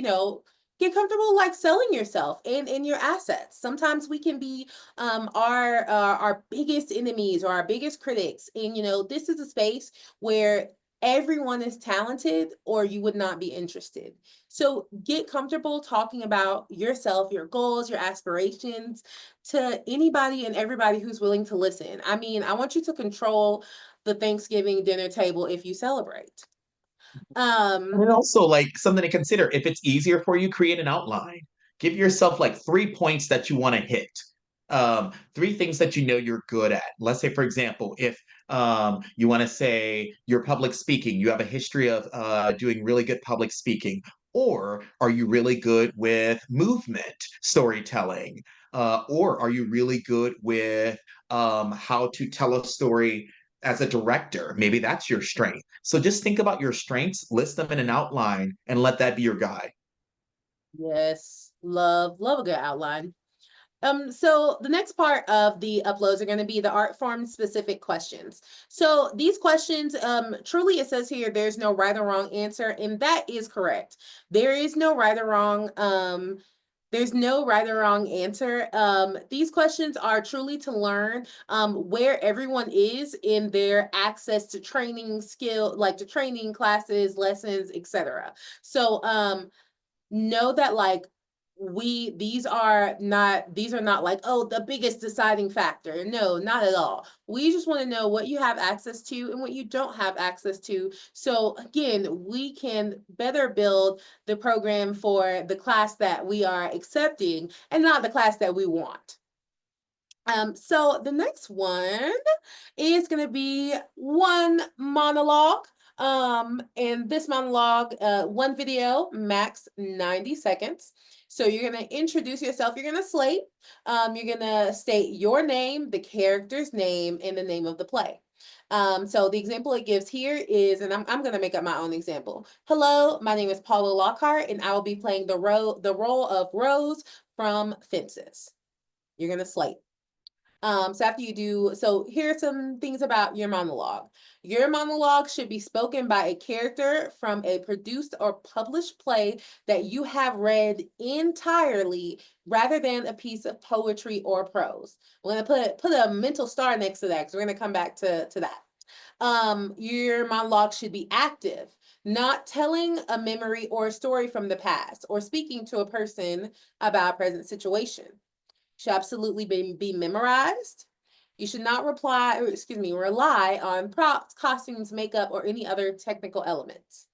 get comfortable like selling yourself and your assets. Sometimes we can be our biggest enemies or our biggest critics, and this is a space where everyone is talented or you would not be interested. So get comfortable talking about yourself, your goals, your aspirations to anybody and everybody who's willing to listen. I mean, I want you to control the Thanksgiving dinner table if you celebrate. And Um, then also, like, something to consider, if it's easier for you, create an outline. Give yourself like 3 points that you want to hit. Three things that you know you're good at. Let's say, for example, if you want to say you're public speaking, you have a history of doing really good public speaking, or are you really good with movement storytelling? Or are you really good with how to tell a story as a director? Maybe that's your strength. So just think about your strengths, list them in an outline, and let that be your guide. yes, love a good outline. So the next part of the uploads are going to be the art form specific questions. So these questions, truly it says here, there's no right or wrong answer, and that is correct. There is no right or wrong. There's no right or wrong answer. These questions are truly to learn where everyone is in their access to training skill, like to training classes, lessons, etc. So know that, like, these are not like, oh, the biggest deciding factor. No, not at all. We just want to know what you have access to and what you don't have access to, so again we can better build the program for the class that we are accepting and not the class that we want. So the next one is going to be one monologue. And this monologue, one video, max 90 seconds. So you're going to introduce yourself. You're going to slate. You're going to state your name, the character's name, and the name of the play. So the example it gives here is, and I'm going to make up my own example. Hello, my name is Paula Lockhart, and I will be playing the role of Rose from Fences. You're going to slate. So after you do, so here are some things about your monologue. Your monologue should be spoken by a character from a produced or published play that you have read entirely, rather than a piece of poetry or prose. We're gonna put a mental star next to that because we're gonna come back to that. Your monologue should be active, not telling a memory or a story from the past or speaking to a person about a present situation. Should absolutely be memorized. You should not rely on props, costumes, makeup, or any other technical elements.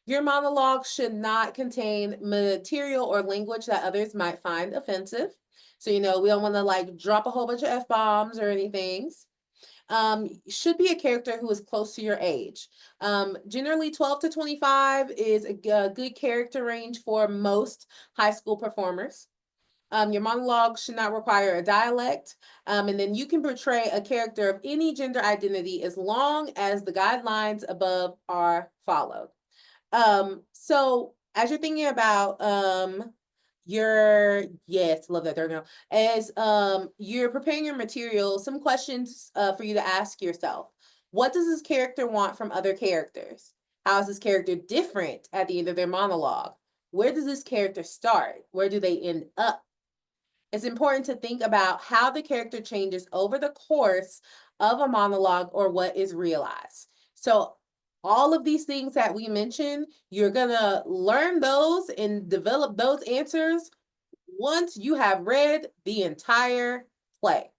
Your monologue should not contain material or language that others might find offensive. So, we don't want to like drop a whole bunch of F-bombs or anything. Should be a character who is close to your age. Generally 12 to 25 is a good character range for most high school performers. Your monologue should not require a dialect. And then you can portray a character of any gender identity as long as the guidelines above are followed. So as you're thinking about yes, love that, Darnell. As you're preparing your material, some questions for you to ask yourself. What does this character want from other characters? How is this character different at the end of their monologue? Where does this character start? Where do they end up? It's important to think about how the character changes over the course of a monologue or what is realized. So, all of these things that we mentioned, you're going to learn those and develop those answers once you have read the entire play.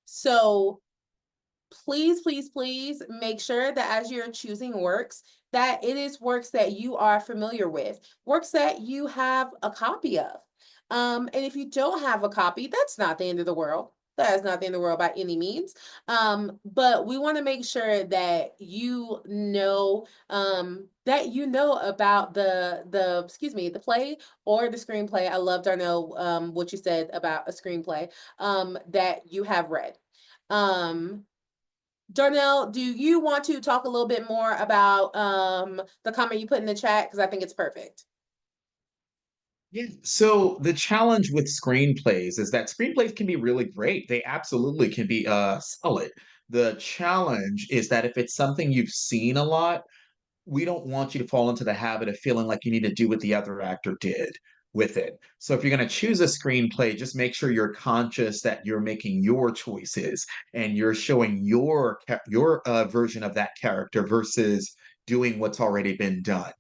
So, please make sure that as you're choosing works, that it is works that you are familiar with, works that you have a copy of. And if you don't have a copy, that's not the end of the world. That is not the end of the world by any means. But we want to make sure that you know about the excuse me, the play or the screenplay. I love, Darnell, what you said about a screenplay that you have read. Um, Darnell, do you want to talk a little bit more about the comment you put in the chat? Because I think it's perfect. Yeah. So the challenge with screenplays is that screenplays can be really great. They absolutely can be solid. The challenge is that if it's something you've seen a lot, we don't want you to fall into the habit of feeling like you need to do what the other actor did with it. So if you're going to choose a screenplay, just make sure you're conscious that you're making your choices and you're showing your version of that character versus doing what's already been done.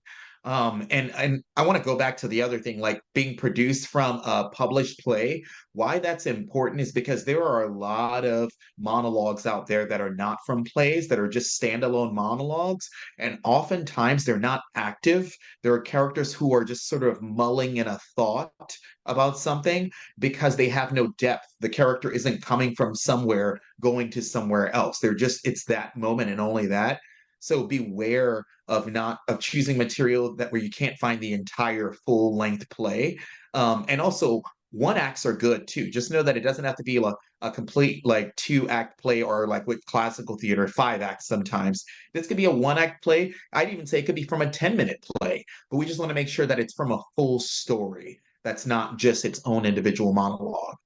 And I want to go back to the other thing, like being produced from a published play. Why that's important is because there are a lot of monologues out there that are not from plays, that are just standalone monologues, and oftentimes they're not active. There are characters who are just sort of mulling in a thought about something because they have no depth. The character isn't coming from somewhere going to somewhere else. It's that moment and only that. So beware of not of choosing material that where you can't find the entire full length play. And also one acts are good too. Just know that it doesn't have to be a complete like 2 act play or like with classical theater, 5 acts sometimes. This could be a 1 act play. I'd even say it could be from a 10-minute play, but we just want to make sure that it's from a full story. That's not just its own individual monologue.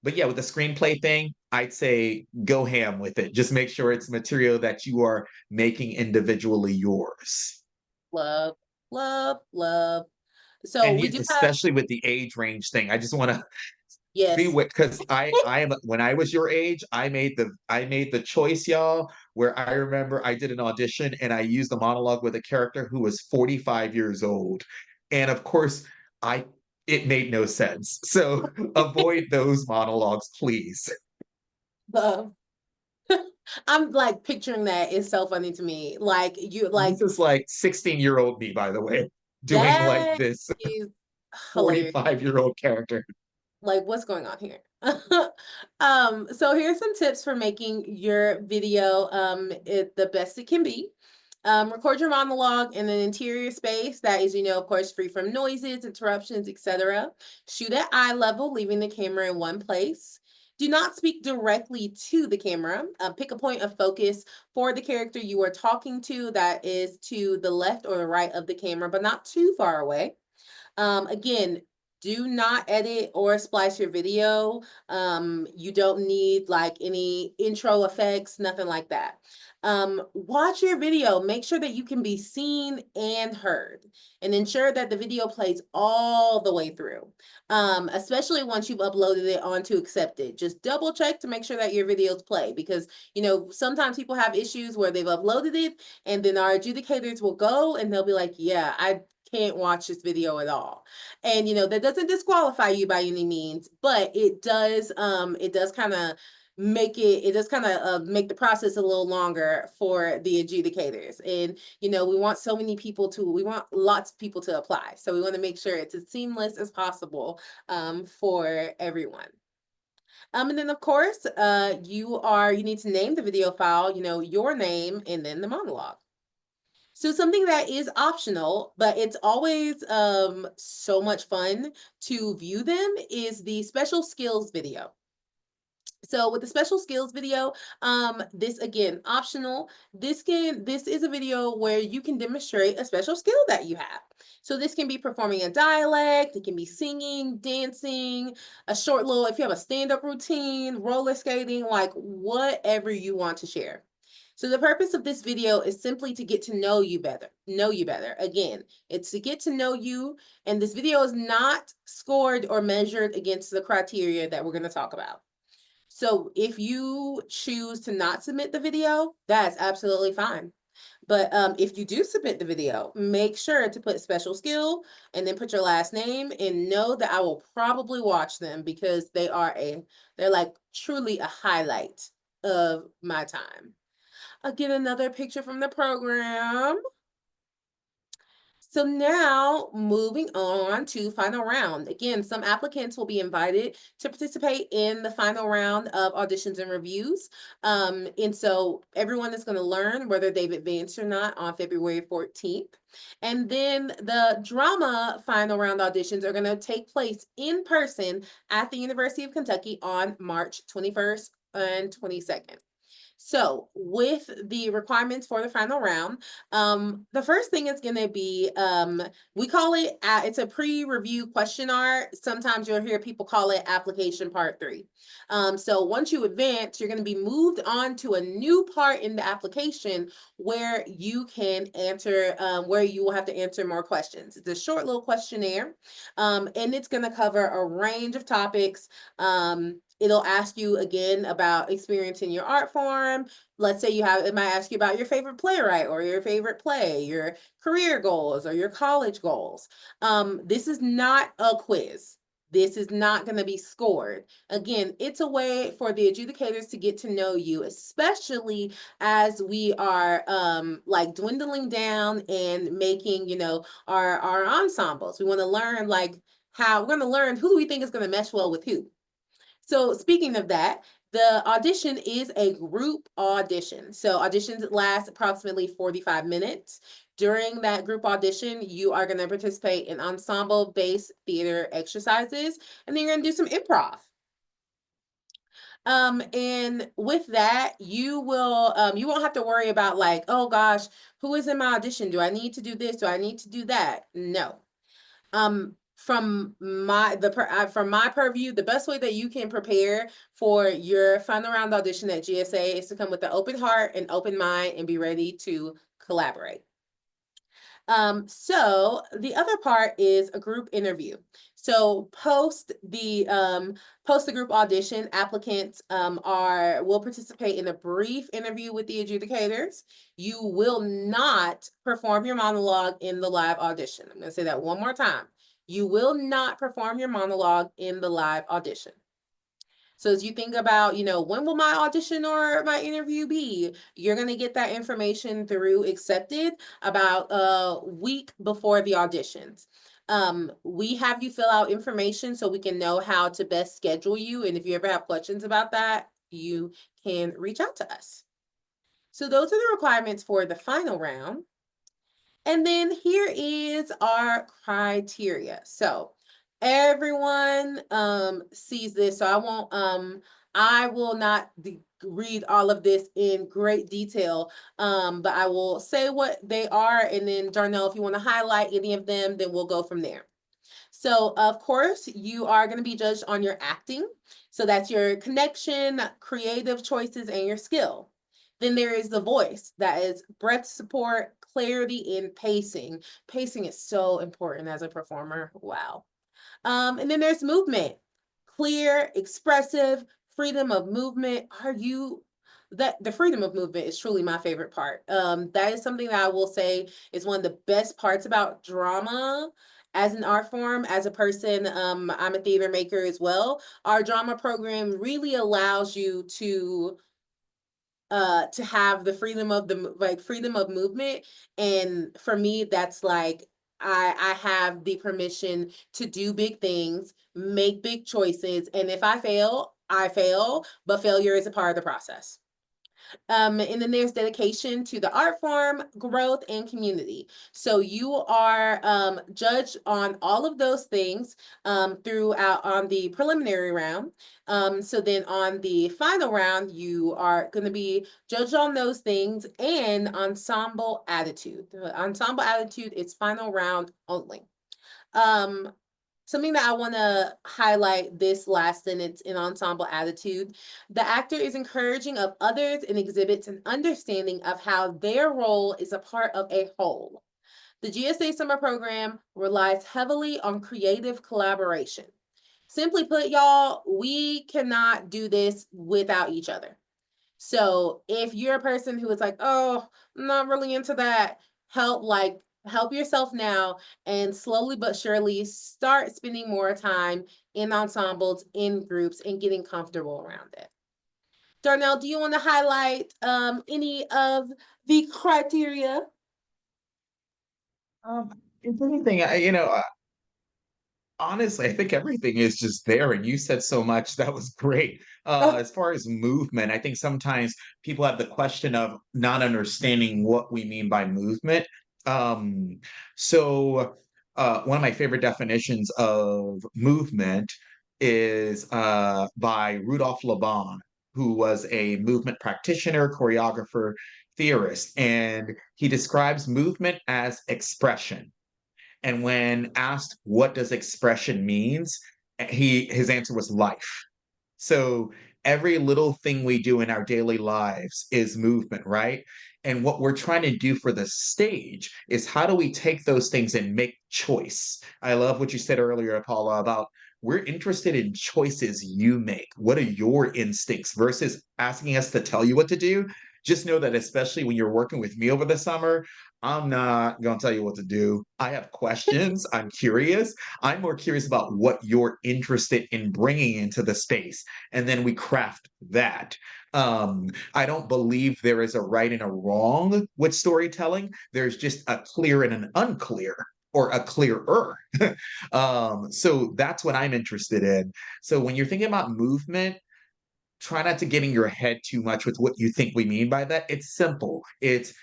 But yeah, with the screenplay thing, I'd say go ham with it. Just make sure it's material that you are making individually yours. Love, love, love. So And we do have, especially with the age range thing, I just want to be yes. with because I am when I was your age, I made the choice, y'all, where I remember I did an audition and I used a monologue with a character who was 45 years old. And of course, I it made no sense. So avoid those monologues, please. Love. I'm like picturing that. It's so funny to me. Like you This like is like 16-year-old me, by the way, doing like that this is hilarious. 45-year-old character. Like, what's going on here? So here's some tips for making your video the best it can be. Record your monologue in an interior space that is, of course, free from noises, interruptions, etc. Shoot at eye level, leaving the camera in one place. Do not speak directly to the camera. Pick a point of focus for the character you are talking to that is to the left or the right of the camera, but not too far away. Again, do not edit or splice your video. You don't need like any intro effects, nothing like that. Watch your video, make sure that you can be seen and heard, and ensure that the video plays all the way through. Especially once you've uploaded it onto Accepted. Just double check to make sure that your videos play because, sometimes people have issues where they've uploaded it and then our adjudicators will go and they'll be like, yeah, I can't watch this video at all. And that doesn't disqualify you by any means, but it does kind of make the process a little longer for the adjudicators. And we want lots of people to apply, so we want to make sure it's as seamless as possible for everyone. And then of course, you need to name the video file, your name and then the monologue. So something that is optional, but it's always so much fun to view them is the special skills video. So with the special skills video, this again, optional. This is a video where you can demonstrate a special skill that you have. So this can be performing a dialect, it can be singing, dancing, a short little, if you have a stand-up routine, roller skating, like whatever you want to share. So the purpose of this video is simply to get to know you better. Know you better. Again, it's to get to know you, and this video is not scored or measured against the criteria that we're going to talk about. So if you choose to not submit the video, that's absolutely fine. But if you do submit the video, make sure to put special skill and then put your last name and know that I will probably watch them because they're like truly a highlight of my time. I'll get another picture from the program. So now moving on to final round. Again, some applicants will be invited to participate in the final round of auditions and reviews. And so everyone is going to learn whether they've advanced or not on February 14th. And then the drama final round auditions are going to take place in person at the University of Kentucky on March 21st and 22nd. So, with the requirements for the final round, the first thing is going to be we call it it's a pre-review questionnaire. Sometimes you'll hear people call it application part 3. So once you advance, you're going to be moved on to a new part in the application where you can answer, where you will have to answer more questions. It's a short little questionnaire, and it's going to cover a range of topics. It'll ask you again about experience in your art form. Let's say it might ask you about your favorite playwright or your favorite play, your career goals or your college goals. This is not a quiz. This is not going to be scored. Again, it's a way for the adjudicators to get to know you, especially as we are like dwindling down and making, our ensembles. We want to learn we're going to learn who do we think is going to mesh well with who. So speaking of that, the audition is a group audition. So auditions last approximately 45 minutes. During that group audition, you are going to participate in ensemble-based theater exercises, and then you're going to do some improv. And with that, you won't have to worry about like, oh gosh, who is in my audition? Do I need to do this? Do I need to do that? No. From my purview, the best way that you can prepare for your final round audition at GSA is to come with an open heart and open mind and be ready to collaborate. So the other part is a group interview. So post the group audition, applicants will participate in a brief interview with the adjudicators. You will not perform your monologue in the live audition. I'm going to say that one more time. You will not perform your monologue in the live audition. So as you think about, when will my audition or my interview be? You're going to get that information through Accepted about a week before the auditions. We have you fill out information so we can know how to best schedule you. And if you ever have questions about that, you can reach out to us. So those are the requirements for the final round. And then here is our criteria. So everyone sees this, so I will not read all of this in great detail, but I will say what they are, and then Darnell, if you want to highlight any of them, then we'll go from there. So of course, you are going to be judged on your acting. So that's your connection, creative choices, and your skill. Then there is the voice, that is breath support, clarity, and pacing. Pacing is so important as a performer. Wow. And then there's movement, clear, expressive, freedom of movement. The freedom of movement is truly my favorite part. That is something that I will say is one of the best parts about drama as an art form. As a person, I'm a theater maker as well. Our drama program really allows you to have the freedom of movement, and for me that's like I have the permission to do big things, make big choices, and if I fail, I fail, but failure is a part of the process. And then there's dedication to the art form, growth, and community. So you are judged on all of those things throughout on the preliminary round. So then on the final round, you are going to be judged on those things and ensemble attitude. The ensemble attitude is final round only. Um, Something that I want to highlight this last sentence in ensemble attitude. The actor is encouraging of others and exhibits an understanding of how their role is a part of a whole. The GSA summer program relies heavily on creative collaboration. Simply put, y'all, we cannot do this without each other. So if you're a person who is like, oh, I'm not really into that, help yourself now and slowly but surely start spending more time in ensembles, in groups, and getting comfortable around it. Darnell, do you want to highlight any of the criteria? If anything, honestly, I think everything is just there, and you said so much that was great. Oh, As far as movement, I think sometimes people have the question of not understanding what we mean by movement. Um, one of my favorite definitions of movement is by Rudolph Laban, who was a movement practitioner, choreographer, theorist, and he describes movement as expression. And when asked what does expression means, his answer was life. So every little thing we do in our daily lives is movement, right? And what we're trying to do for the stage is how do we take those things and make choice? I love what you said earlier, Paula, about we're interested in choices you make. What are your instincts versus asking us to tell you what to do? Just know that, especially when you're working with me over the summer, I'm not going to tell you what to do. I have questions. I'm curious. I'm more curious about what you're interested in bringing into the space, and then we craft that. I don't believe there is a right and a wrong with storytelling. There's just a clear and an unclear, or a clearer. So that's what I'm interested in. So when you're thinking about movement, try not to get in your head too much with what you think we mean by that. It's simple. It's,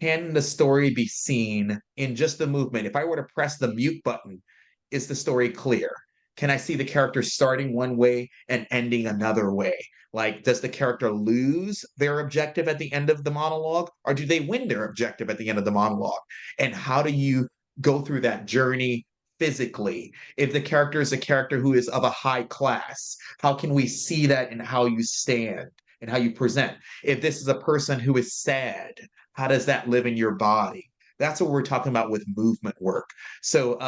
can the story be seen in just the movement? If I were to press the mute button, is the story clear? Can I see the character starting one way and ending another way? Like, does the character lose their objective at the end of the monologue, or do they win their objective at the end of the monologue? And how do you go through that journey physically? If the character is a character who is of a high class, how can we see that in how you stand and how you present? If this is a person who is sad, how does that live in your body? That's what we're talking about with movement work. So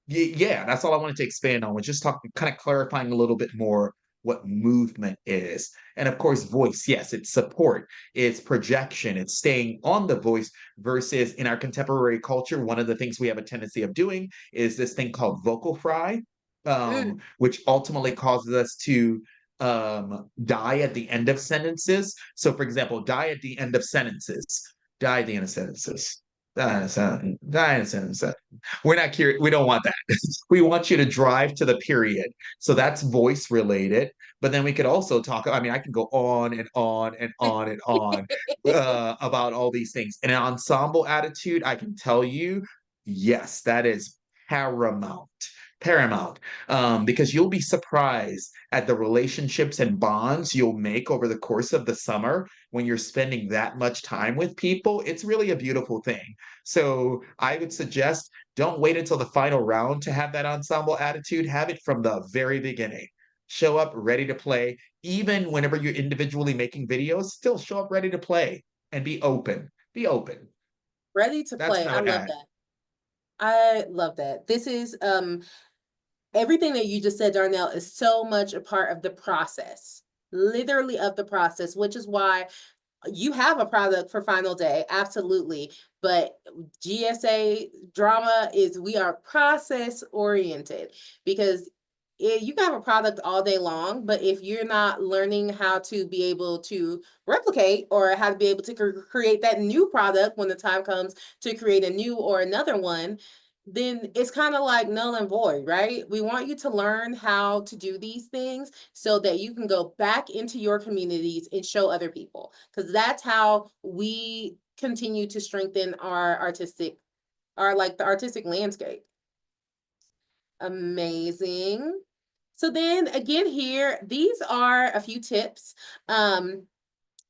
yeah, that's all I wanted to expand on, was just talking, kind of clarifying a little bit more what movement is. And of course, voice, yes, it's support, it's projection, it's staying on the voice, versus in our contemporary culture, one of the things we have a tendency of doing is this thing called vocal fry, mm, which ultimately causes us to die at the end of sentences. So, for example, die at the end of sentences, die at the end of sentences, die in a sentence, die in a sentence. We're not curious. We don't want that. We want you to drive to the period. So that's voice related. But then we could also talk. I mean, I can go on and on and on and on about all these things. And an ensemble attitude, I can tell you, yes, that is paramount. Paramount, because you'll be surprised at the relationships and bonds you'll make over the course of the summer when you're spending that much time with people. It's really a beautiful thing. So I would suggest, don't wait until the final round to have that ensemble attitude. Have it from the very beginning. Show up ready to play. Even whenever you're individually making videos, still show up ready to play and be open. Be open. ready to That's play. what I I would love add. that. I love that. This is everything that you just said, Darnell, is so much a part of the process, literally of the process, which is why you have a product for final day, absolutely. But GSA drama is, we are process oriented, because you can have a product all day long, but if you're not learning how to be able to replicate, or how to be able to create that new product when the time comes to create a new or another one, then it's kind of like null and void, right? We want you to learn how to do these things so that you can go back into your communities and show other people, because that's how we continue to strengthen our artistic, our like the artistic landscape. Amazing. So then again here, these are a few tips.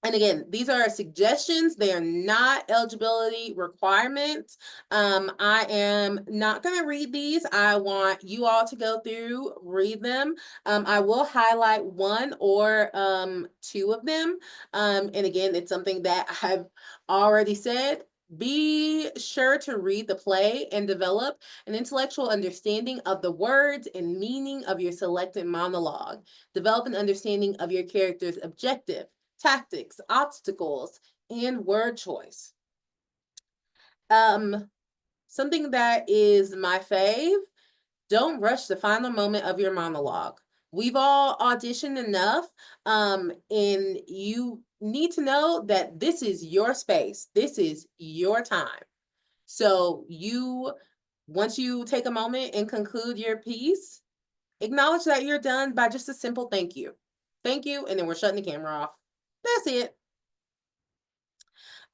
And again, these are suggestions. They are not eligibility requirements. I am not going to read these. I want you all to go through, read them. I will highlight one or two of them. And again, it's something that I've already said. Be sure to read the play and develop an intellectual understanding of the words and meaning of your selected monologue. Develop an understanding of your character's objective, tactics, obstacles, and word choice. Um, Something that is my fave, don't rush the final moment of your monologue. We've all auditioned enough, and you need to know that this is your space. This is your time. So you Once you take a moment and conclude your piece, acknowledge that you're done by just a simple thank you. Thank you, and then we're shutting the camera off. That's it.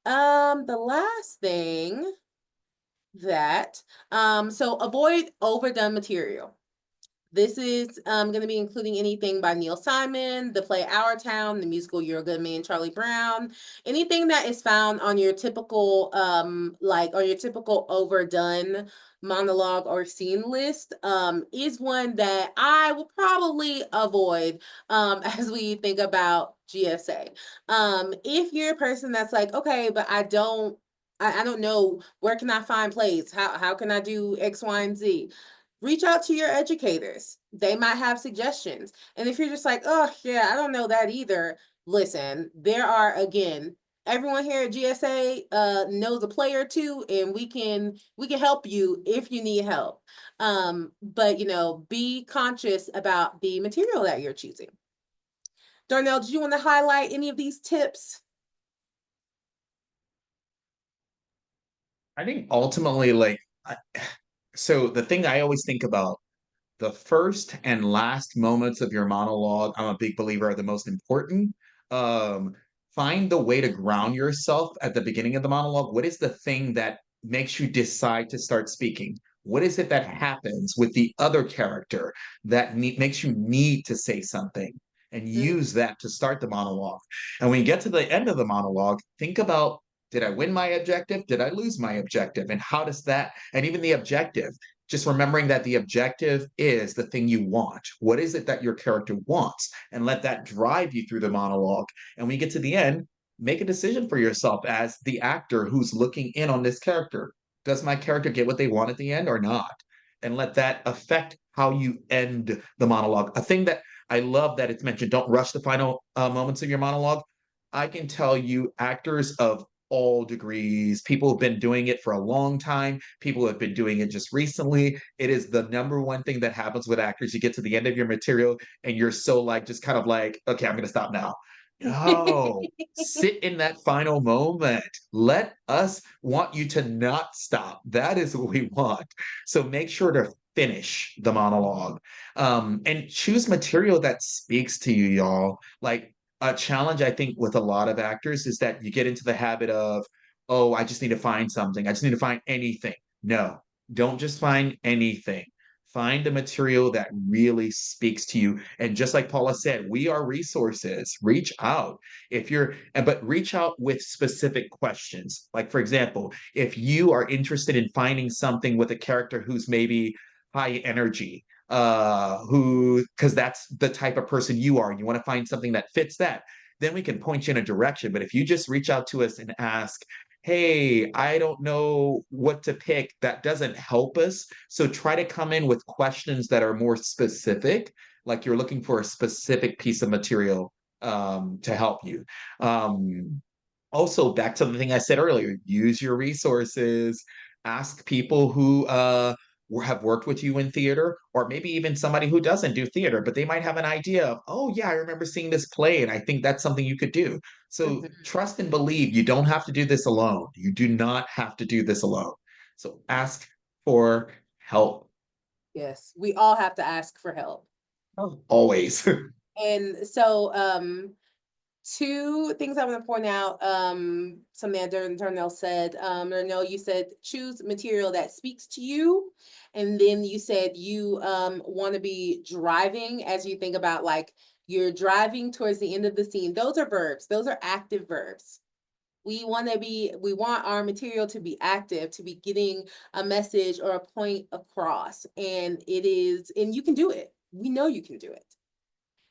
The last thing that so avoid overdone material. This is going to be including anything by Neil Simon, the play Our Town, the musical You're a Good Man, Charlie Brown, anything that is found on your typical, like on your typical overdone monologue or scene list, is one that I will probably avoid as we think about GSA. If you're a person that's like, okay, but I don't know where can I find plays? How can I do X, Y, and Z? Reach out to your educators. They might have suggestions. And if you're just like, oh, yeah, I don't know that either, listen, there are, again, everyone here at GSA knows a play or two, and we can help you if you need help. But, be conscious about the material that you're choosing. Darnell, did you want to highlight any of these tips? I think ultimately, like, so the thing I always think about, the first and last moments of your monologue, I'm a big believer, are the most important. Um, Find the way to ground yourself at the beginning of the monologue. What is the thing that makes you decide to start speaking? What is it that happens with the other character that makes you need to say something? And Mhm. use that to start the monologue. And when you get to the end of the monologue, think about, did I win my objective? Did I lose my objective? And how does that, and even the objective, just remembering that the objective is the thing you want. What is it that your character wants? And let that drive you through the monologue. And when you get to the end, make a decision for yourself as the actor who's looking in on this character. Does my character get what they want at the end or not? And let that affect how you end the monologue. A thing that I love that it's mentioned, don't rush the final moments of your monologue. I can tell you, actors of all degrees, people who've been doing it for a long time, people who have been doing it just recently. It is the number one thing that happens with actors. You get to the end of your material and you're so like, just kind of like, okay, I'm going to stop now. No, sit in that final moment. Let us want you to not stop. That is what we want. So make sure to finish the monologue, and choose material that speaks to you, y'all. Like, a challenge I think with a lot of actors is that you get into the habit of, oh, I just need to find something. I just need to find anything. No, don't just find anything. Find a material that really speaks to you. And just like Paula said, we are resources. Reach out. If you're, but reach out with specific questions. Like, for example, if you are interested in finding something with a character who's maybe high energy, who, because that's the type of person you are, and you want to find something that fits that, then we can point you in a direction. But if you just reach out to us and ask, hey, I don't know what to pick, that doesn't help us. So try to come in with questions that are more specific, like you're looking for a specific piece of material to help you. Also, back to the thing I said earlier, use your resources, ask people who have worked with you in theater, or maybe even somebody who doesn't do theater, but they might have an idea of, oh, yeah, I remember seeing this play, and I think that's something you could do. So Mhm. trust and believe you don't have to do this alone. You do not have to do this alone. So ask for help. Yes, we all have to ask for help. Always. And so, two things I want to point out. Something that Darnell said. Darnell, you said choose material that speaks to you, and then you said you want to be driving as you think about like you're driving towards the end of the scene. Those are verbs. Those are active verbs. We want our material to be active, to be getting a message or a point across, and you can do it. We know you can do it.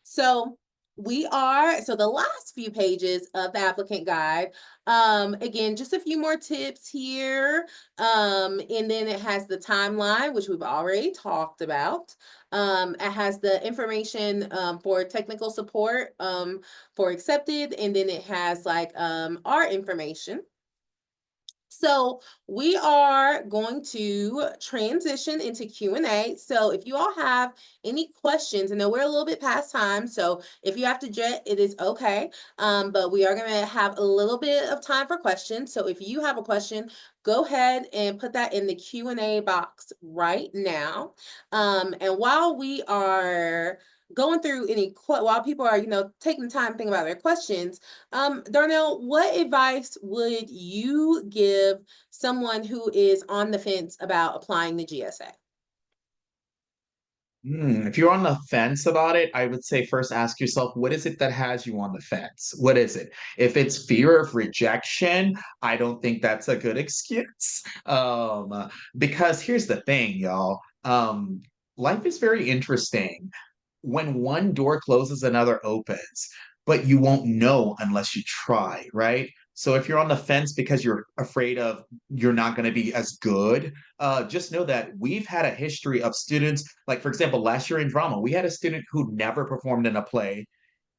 So the last few pages of the applicant guide, again, just a few more tips here. And then it has the timeline, which we've already talked about. It has the information for technical support for accepted, and then it has like our information. So we are going to transition into Q&A. So if you all have any questions, I know we're a little bit past time, so if you have to jet, it is okay. But we are going to have a little bit of time for questions. So if you have a question, go ahead and put that in the Q&A box right now. And while we are going through while people are, taking the time to think about their questions, Darnell, what advice would you give someone who is on the fence about applying the GSA? If you're on the fence about it, I would say first ask yourself, what is it that has you on the fence? What is it? If it's fear of rejection, I don't think that's a good excuse. Because here's the thing, y'all. Life is very interesting. When one door closes, another opens, but you won't know unless you try, right? So if you're on the fence because you're afraid of you're not going to be as good, just know that we've had a history of students, like for example, last year in drama, we had a student who never performed in a play,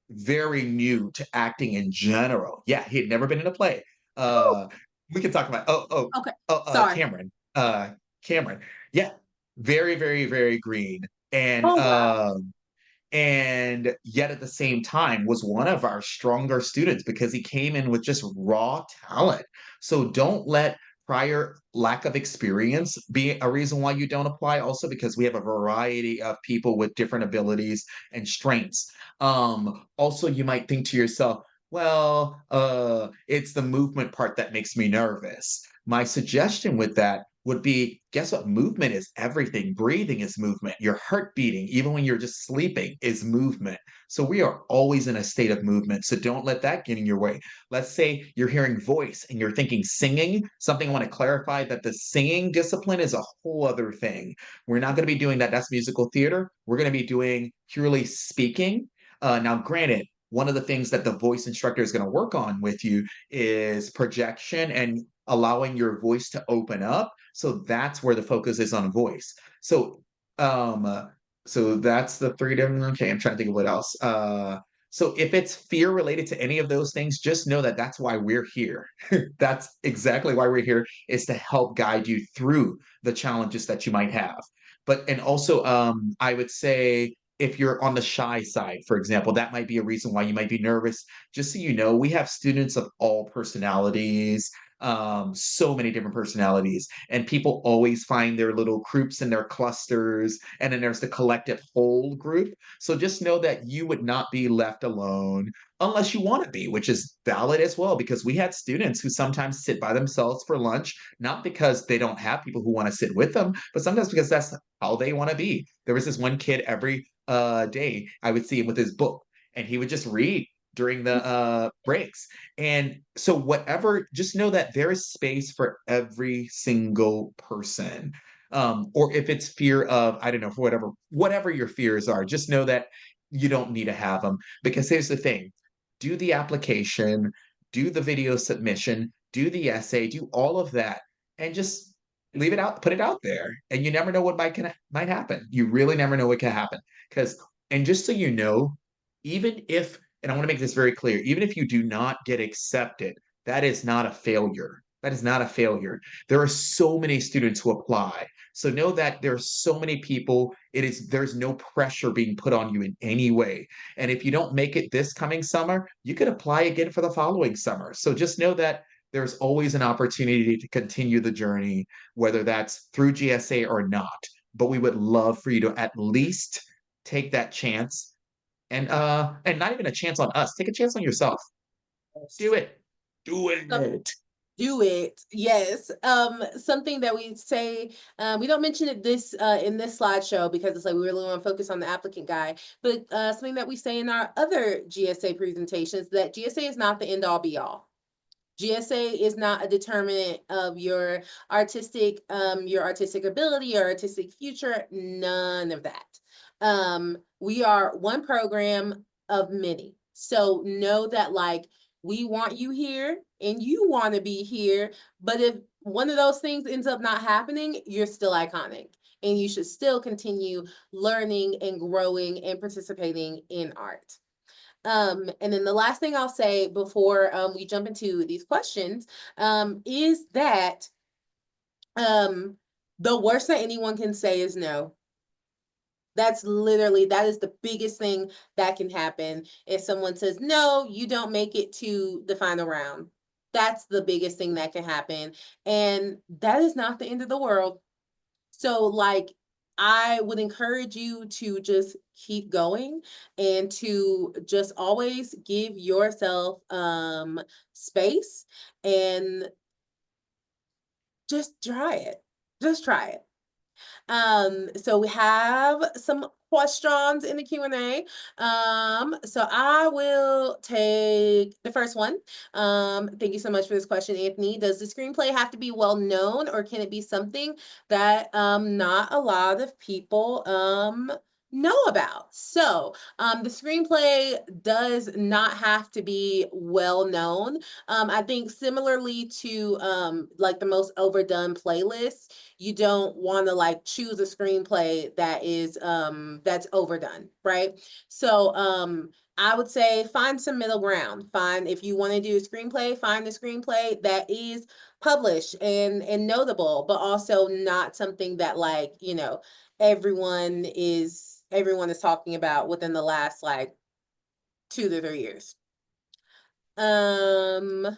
very new to acting in general. Yeah, he had never been in a play. Oh, Uh, we can talk about okay. Sorry. Cameron. Cameron. Yeah, very, very, very green. Oh, wow. And yet at the same time was one of our stronger students because he came in with just raw talent. So don't let prior lack of experience be a reason why you don't apply, also because we have a variety of people with different abilities and strengths. Also you might think to yourself, well, it's the movement part that makes me nervous. My suggestion with that would be, guess what? Movement is everything. Breathing is movement. Your heart beating, even when you're just sleeping, is movement. So we are always in a state of movement. So don't let that get in your way. Let's say you're hearing voice and you're thinking singing. Something I want to clarify, that the singing discipline is a whole other thing. We're not going to be doing that. That's musical theater. We're going to be doing purely speaking. Now, granted, one of the things that the voice instructor is going to work on with you is projection and allowing your voice to open up. So that's where the focus is on voice. So um uh, so that's the three different. Okay, I'm trying to think of what else. So if it's fear related to any of those things, just know that that's why we're here. That's exactly why we're here, is to help guide you through the challenges that you might have. But and also I would say if you're on the shy side, for example, that might be a reason why you might be nervous. Just so you know, we have students of all personalities, so many different personalities, and people always find their little groups and their clusters, and then there's the collective whole group. So just know that you would not be left alone unless you want to be, which is valid as well, because we had students who sometimes sit by themselves for lunch, not because they don't have people who want to sit with them, but sometimes because that's how they want to be. There was this one kid every day I would see him with his book, and he would just read during the breaks. And so, whatever, just know that there is space for every single person. Or if it's fear of, I don't know, for whatever your fears are, just know that you don't need to have them. Because here's the thing: do the application, do the video submission, do the essay, do all of that, and just leave it out, put it out there. And you never know what might happen. You really never know what can happen. Because, and just so you know, even if, and I want to make this very clear, even if you do not get accepted, that is not a failure. That is not a failure. There are so many students who apply. So know that there are so many people. There's no pressure being put on you in any way. And if you don't make it this coming summer, you could apply again for the following summer. So just know that there's always an opportunity to continue the journey, whether that's through GSA or not. But we would love for you to at least take that chance, and not even a chance on us. Take a chance on yourself. Do Yes. it. Do So it. do it. Yes. Something that we say, we don't mention it in this slideshow because it's like we really want to focus on the applicant guide, but something that we say in our other GSA presentations, that GSA is not the end all be all. GSA is not a determinant of your artistic ability or artistic future, none of that. We are one program of many. So know that, like, we want you here and you want to be here, but if one of those things ends up not happening, you're still iconic and you should still continue learning and growing and participating in art. And then the last thing I'll say before we jump into these questions is that the worst that anyone can say is no. That's literally, that is the biggest thing that can happen. If someone says, no, you don't make it to the final round. That's the biggest thing that can happen. And that is not the end of the world. So, like, I would encourage you to just keep going and to just always give yourself space and just try it. Just try it. So we have some questions in the Q&A. So I will take the first one. Thank you so much for this question, Anthony. Does the screenplay have to be well known, or can it be something that not a lot of people know about? So the screenplay does not have to be well known. I think similarly to like the most overdone playlists, you don't want to like choose a screenplay that is that's overdone, right? So I would say find some middle ground. Find, if you want to do a screenplay, find a screenplay that is published and notable, but also not something that, like, you know, everyone is talking about within the last like 2 to 3 years. um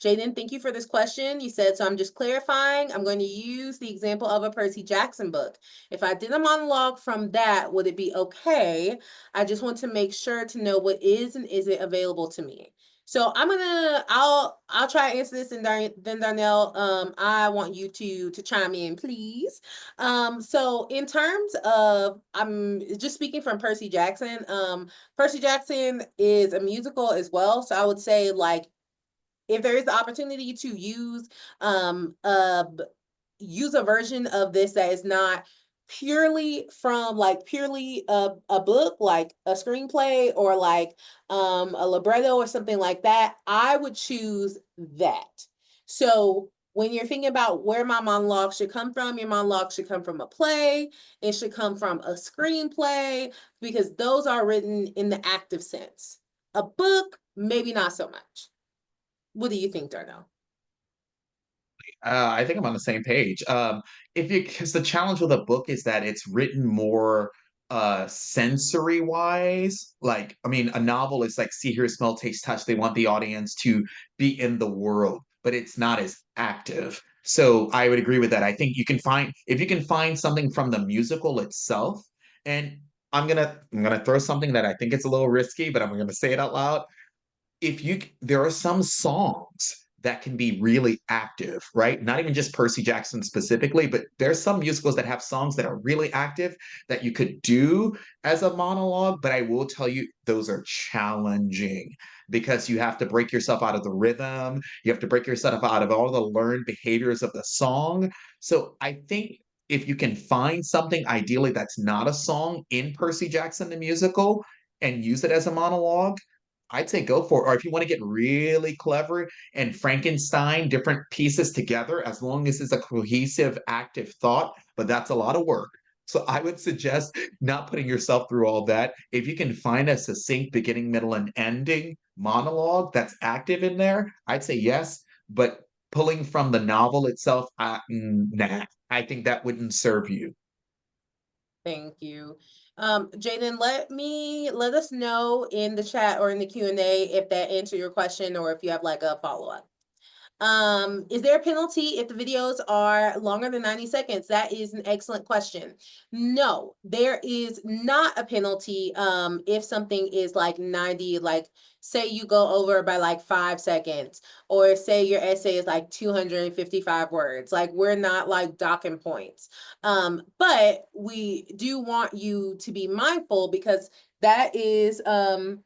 Jaden, thank you for this question. You said, so I'm just clarifying. I'm going to use the example of a Percy Jackson book. If I did a monologue from that, would it be okay? I just want to make sure to know what is and isn't available to me. So I'll try to answer this, and then Darnell, I want you to chime in, please. So in terms of, I'm just speaking from Percy Jackson. Percy Jackson is a musical as well. So I would say, like, if there is the opportunity to um a use a version of this that is not purely a book, like a screenplay or like a libretto or something like that, I would choose that. So when you're thinking about where my monologue should come from, your monologue should come from a play, it should come from a screenplay, because those are written in the active sense. A book, maybe not so much. What do you think, Darnell? I think I'm on the same page. If you Because the challenge with a book is that it's written more sensory wise. Like, I mean, a novel is like see, hear, smell, taste, touch. They want the audience to be in the world, but it's not as active. So I would agree with that. I think you can find, if you can find something from the musical itself, and I'm gonna throw something that I think it's a little risky, but I'm gonna say it out loud. There are some songs that can be really active, right? Not even just Percy Jackson specifically, but there's some musicals that have songs that are really active that you could do as a monologue. But I will tell you, those are challenging because you have to break yourself out of the rhythm. You have to break yourself out of all the learned behaviors of the song. So I think if you can find something ideally that's not a song in Percy Jackson the musical and use it as a monologue, I'd say go for it. Or if you want to get really clever and Frankenstein different pieces together, as long as it's a cohesive, active thought, but that's a lot of work. So I would suggest not putting yourself through all that. If you can find a succinct beginning, middle, and ending monologue that's active in there, I'd say yes. But pulling from the novel itself, nah, I think that wouldn't serve you. Thank you. Jaden, let us know in the chat or in the Q&A if that answered your question, or if you have like a follow-up. Is there a penalty if the videos are longer than 90 seconds? That is an excellent question. No, there is not a penalty if something is like 90, like say you go over by like 5 seconds, or say your essay is like 255 words. Like, we're not like docking points. But we do want you to be mindful, because that is a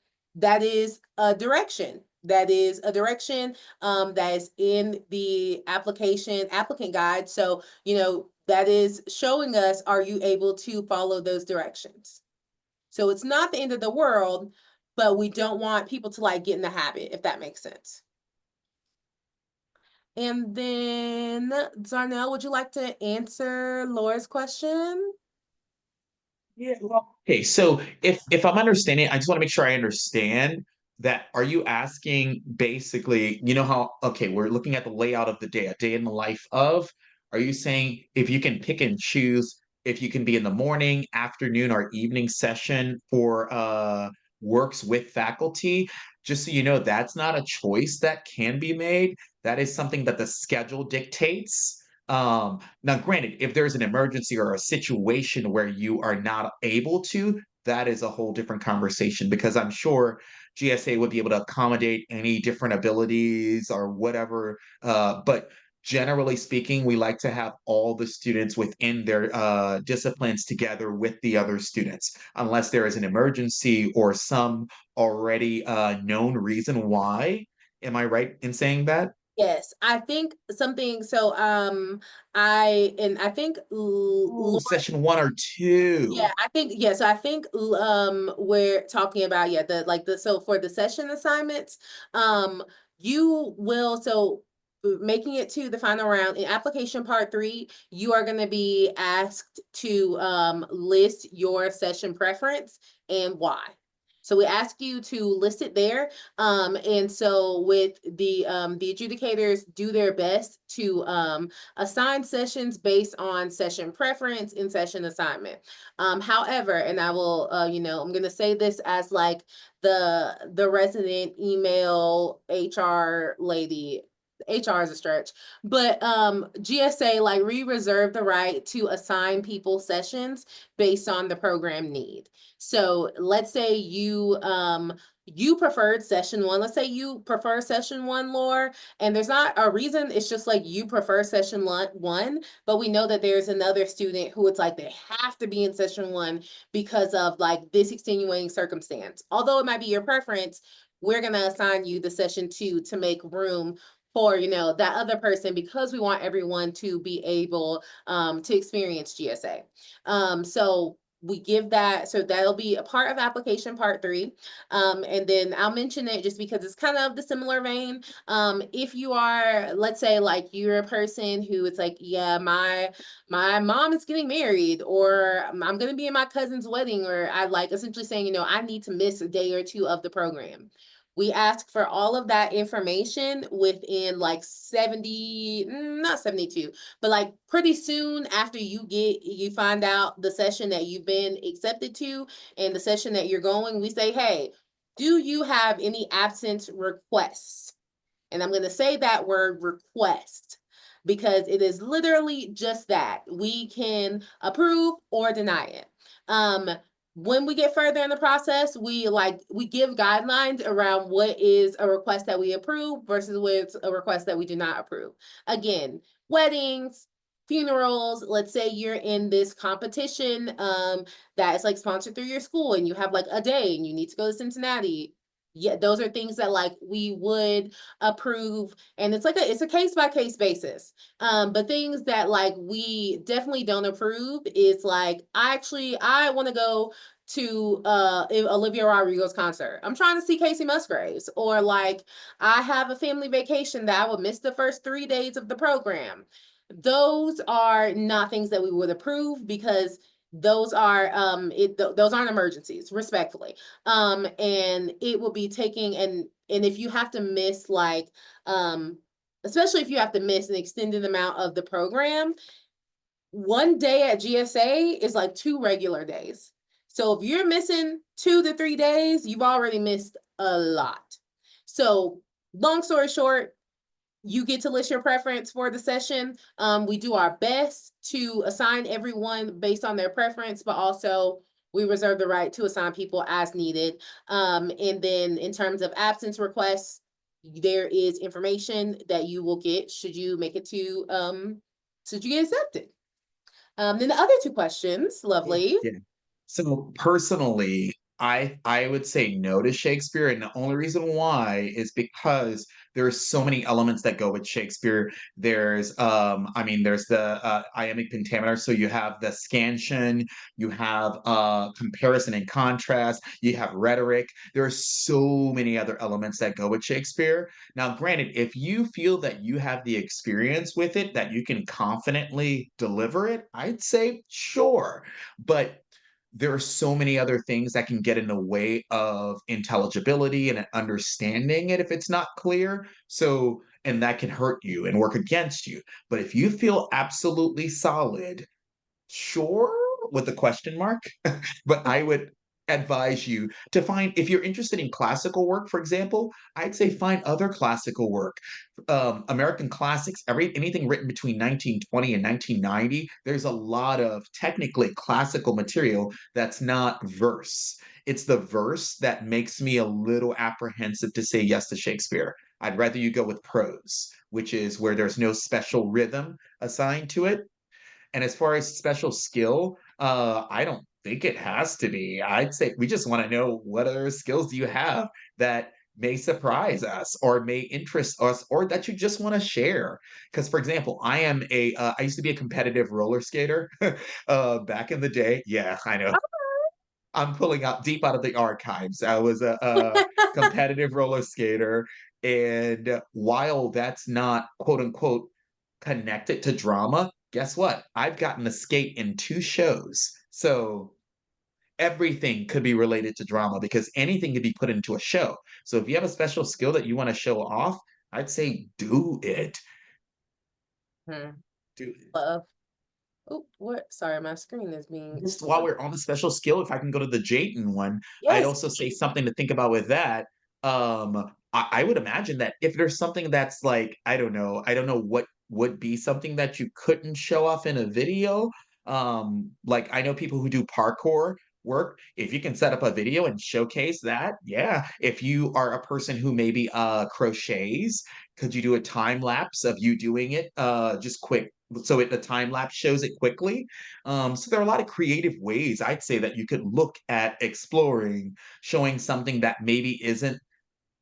direction. That is a direction that is in the applicant guide. So, you know, that is showing us, are you able to follow those directions? So it's not the end of the world, but we don't want people to like get in the habit, if that makes sense. And then Darnell, would you like to answer Laura's question? Yeah, well, okay, so if I'm understanding, I just want to make sure I understand that. Are you asking basically, you know how, okay, we're looking at the layout of the day, a day in the life of, are you saying if you can pick and choose if you can be in the morning, afternoon, or evening session for works with faculty? Just so you know, that's not a choice that can be made. That is something that the schedule dictates. Now, granted, if there's an emergency or a situation where you are not able to, that is a whole different conversation because I'm sure GSA would be able to accommodate any different abilities or whatever. But generally speaking, we like to have all the students within their disciplines together with the other students, unless there is an emergency or some already known reason why. Am I right in saying that? Yes, I think something. So, I think Oh, session one or two. yeah, I think yeah, so I think we're talking about yeah, the like the so for the session assignments, you will making it to the final round in application part 3, you are going to be asked to list your session preference and why. So we ask you to list it there. And so with the adjudicators do their best to assign sessions based on session preference and session assignment. However, and I will, I'm going to say this as like the resident email HR lady. HR is a stretch, but GSA, like, we reserve the right to assign people sessions based on the program need. So let's say you preferred session one. Let's say you prefer session one, Laura, and there's not a reason. It's just like you prefer session one, but we know that there's another student who it's like they have to be in session one because of like this extenuating circumstance. Although it might be your preference, we're going to assign you the session two to make room for that other person because we want everyone to be able to experience GSA. So we give that, so that'll be a part of application part 3. And then I'll mention it just because it's kind of the similar vein. If you are, let's say, like you're a person who it's like, yeah, my mom is getting married, or I'm going to be in my cousin's wedding, or I like essentially saying, I need to miss a day or two of the program. We ask for all of that information within like 70, not 72, but like pretty soon after you find out the session that you've been accepted to and the session that you're going, we say, hey, do you have any absence requests? And I'm going to say that word request because it is literally just that. We can approve or deny it. When we get further in the process, we give guidelines around what is a request that we approve versus what's a request that we do not approve. Again, weddings, funerals, let's say you're in this competition that is like sponsored through your school and you have like a day and you need to go to Cincinnati. Yeah, those are things that like we would approve, and it's a case by case basis. But things that like we definitely don't approve is like I want to go to Olivia Rodrigo's concert. I'm trying to see Casey Musgraves, or like I have a family vacation that I would miss the first 3 days of the program. Those are not things that we would approve because those aren't emergencies, respectfully. And it will be taking, and if you have to miss like especially if you have to miss an extended amount of the program, one day at GSA is like 2 regular days. So if you're missing 2 to 3 days, you've already missed a lot. So long story short, you get to list your preference for the session. We do our best to assign everyone based on their preference, but also we reserve the right to assign people as needed. And then in terms of absence requests, there is information that you will get should you make it should you get accepted. Then the other two questions, lovely. Yeah. So personally, I would say no to Shakespeare, and the only reason why is because there's so many elements that go with Shakespeare. I mean, there's the iambic pentameter, so you have the scansion, you have comparison and contrast, you have rhetoric. There are so many other elements that go with Shakespeare. Now, granted, if you feel that you have the experience with it, that you can confidently deliver it, I'd say sure. But there are so many other things that can get in the way of intelligibility and understanding it if it's not clear. So, and that can hurt you and work against you. But if you feel absolutely solid, sure, with a question mark, but I would advise you to find, if you're interested in classical work, for example, I'd say find other classical work. American classics, anything written between 1920 and 1990, there's a lot of technically classical material that's not verse. It's the verse that makes me a little apprehensive to say yes to Shakespeare. I'd rather you go with prose, which is where there's no special rhythm assigned to it. And as far as special skill, I don't think it has to be. I'd say we just want to know, what other skills do you have that may surprise us or may interest us or that you just want to share? Because, for example, I used to be a competitive roller skater back in the day. Yeah, I know. I'm pulling out deep out of the archives. I was a competitive roller skater. And while that's not quote unquote connected to drama, guess what? I've gotten to skate in 2 shows. So everything could be related to drama because anything could be put into a show. So if you have a special skill that you want to show off, I'd say do it. Hmm. Do it. Love. Oh, what? Sorry, my screen is being. Just while we're on the special skill, if I can go to the Jayton one, I'd Yes. also say something to think about with that. I would imagine that if there's something that's like, I don't know what would be something that you couldn't show off in a video. Like I know people who do parkour work. If you can set up a video and showcase that, yeah. If you are a person who maybe crochets, could you do a time lapse of you doing it just quick so the time lapse shows it quickly? So there are a lot of creative ways I'd say that you could look at exploring, showing something that maybe isn't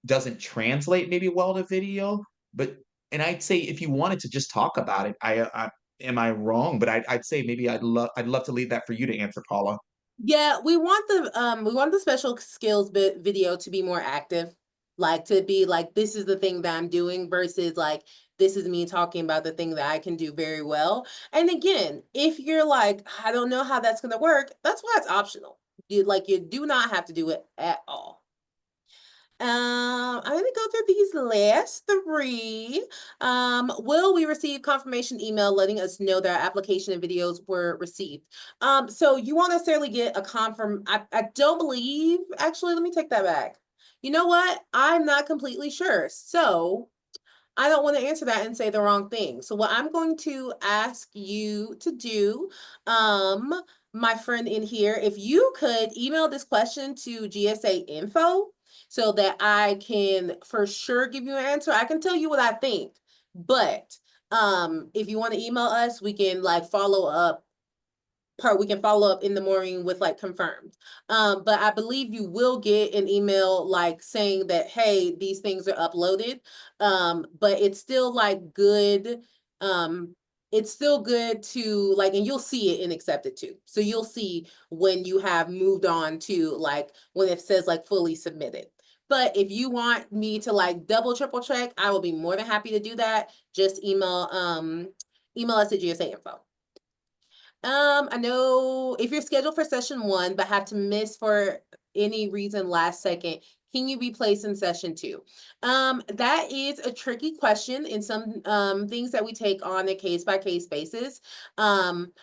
doesn't translate maybe well to video, but and I'd say if you wanted to just talk about it, I am I wrong? But I'd say maybe I'd love to leave that for you to answer, Paula. Yeah, we want the special skills bit video to be more active. Like to be like, this is the thing that I'm doing versus like, this is me talking about the thing that I can do very well. And again, if you're like, I don't know how that's gonna work, that's why it's optional. You do not have to do it at all. I'm gonna go through these last three. Will we receive confirmation email letting us know that our application and videos were received? So you won't necessarily get a I don't believe, actually, let me take that back. You know what? I'm not completely sure. So I don't want to answer that and say the wrong thing. So what I'm going to ask you to do, um, my friend in here, if you could email this question to GSA info so that I can for sure give you an answer. I can tell you what I think, but if you want to email us, we can like follow up we can follow up in the morning with like confirmed. But I believe you will get an email like saying that, hey, these things are uploaded. But it's still like good. It's still good to like, and you'll see it and accept it too. So you'll see when you have moved on to like when it says like fully submitted. But if you want me to like double, triple check, I will be more than happy to do that. Just email us at GSA info. I know if you're scheduled for session one, but have to miss for any reason last second, can you be placed in session two? That is a tricky question in some things that we take on a case by case basis. Um,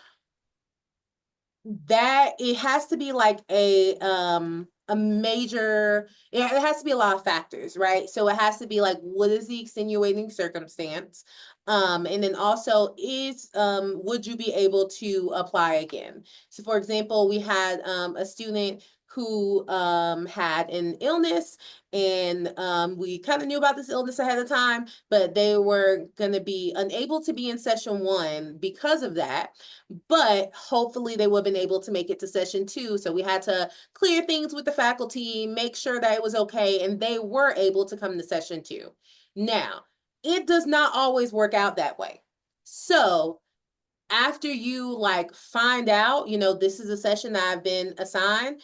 that it has to be like a major, it has to be a lot of factors, right? So it has to be like, what is the extenuating circumstance? And then also is would you be able to apply again? So for example, we had a student who had an illness, and we kind of knew about this illness ahead of time, but they were going to be unable to be in session one because of that, but hopefully they would have been able to make it to session two. So we had to clear things with the faculty, make sure that it was okay, and they were able to come to session two. Now, it does not always work out that way. So after you like find out, this is a session that I've been assigned,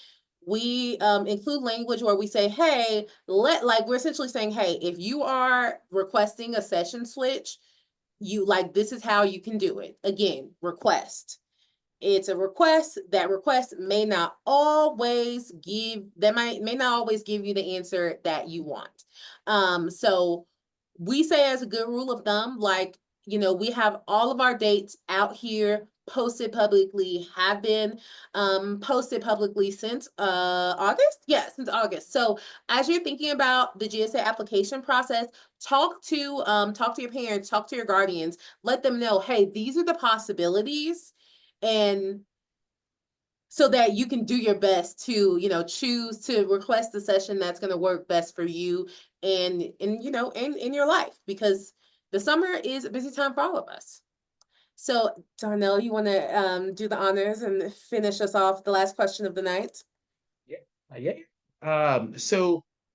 we include language where we say, hey, we're essentially saying, hey, if you are requesting a session switch, you like, this is how you can do it. Again, request. it's a request. That request may not always may not always give you the answer that you want. So we say, as a good rule of thumb, like, we have all of our dates out here posted publicly, have been posted publicly since August. Yeah, since August. So as you're thinking about the GSA application process, talk to your parents, talk to your guardians, let them know, hey, these are the possibilities, and so that you can do your best to, choose to request the session that's going to work best for you and in your life, because the summer is a busy time for all of us. So Darnell, you want to do the honors and finish us off the last question of the night? Yeah. Yeah.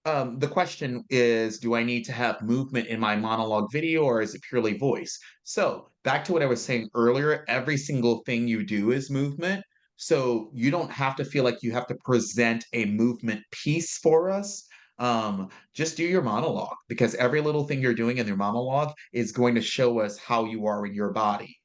The question is, do I need to have movement in my monologue video or is it purely voice? So back to what I was saying earlier, every single thing you do is movement. So you don't have to feel like you have to present a movement piece for us. Just do your monologue, because every little thing you're doing in your monologue is going to show us how you are in your body.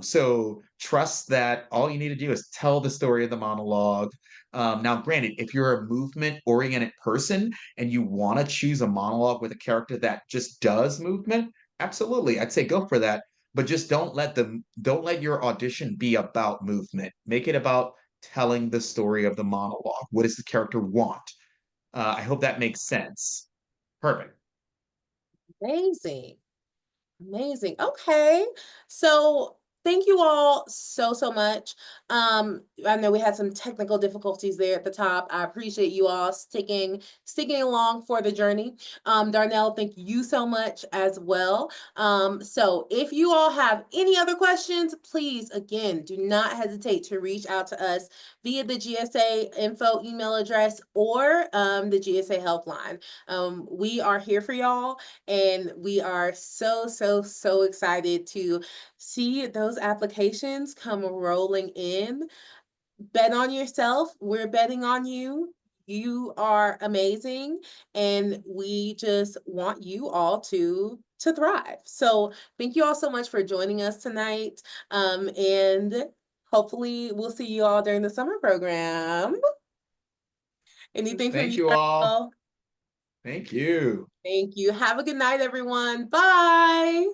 So trust that all you need to do is tell the story of the monologue. Now, granted, if you're a movement oriented person and you want to choose a monologue with a character that just does movement, absolutely, I'd say go for that. But just don't let your audition be about movement. Make it about telling the story of the monologue. What does the character want? I hope that makes sense. Perfect. Amazing. Amazing. Okay. So thank you all so much. I know we had some technical difficulties there at the top. I appreciate you all sticking along for the journey. Darnell, thank you so much as well. So if you all have any other questions, please, again, do not hesitate to reach out to us via the GSA info email address or the GSA helpline. We are here for y'all. And we are so excited to see those applications come rolling in. Bet on yourself. We're betting on you. You are amazing. And we just want you all to thrive. So thank you all so much for joining us tonight. And hopefully we'll see you all during the summer program. Anything from Thank you, you all. Darnell? Thank you. Thank you. Have a good night, everyone. Bye.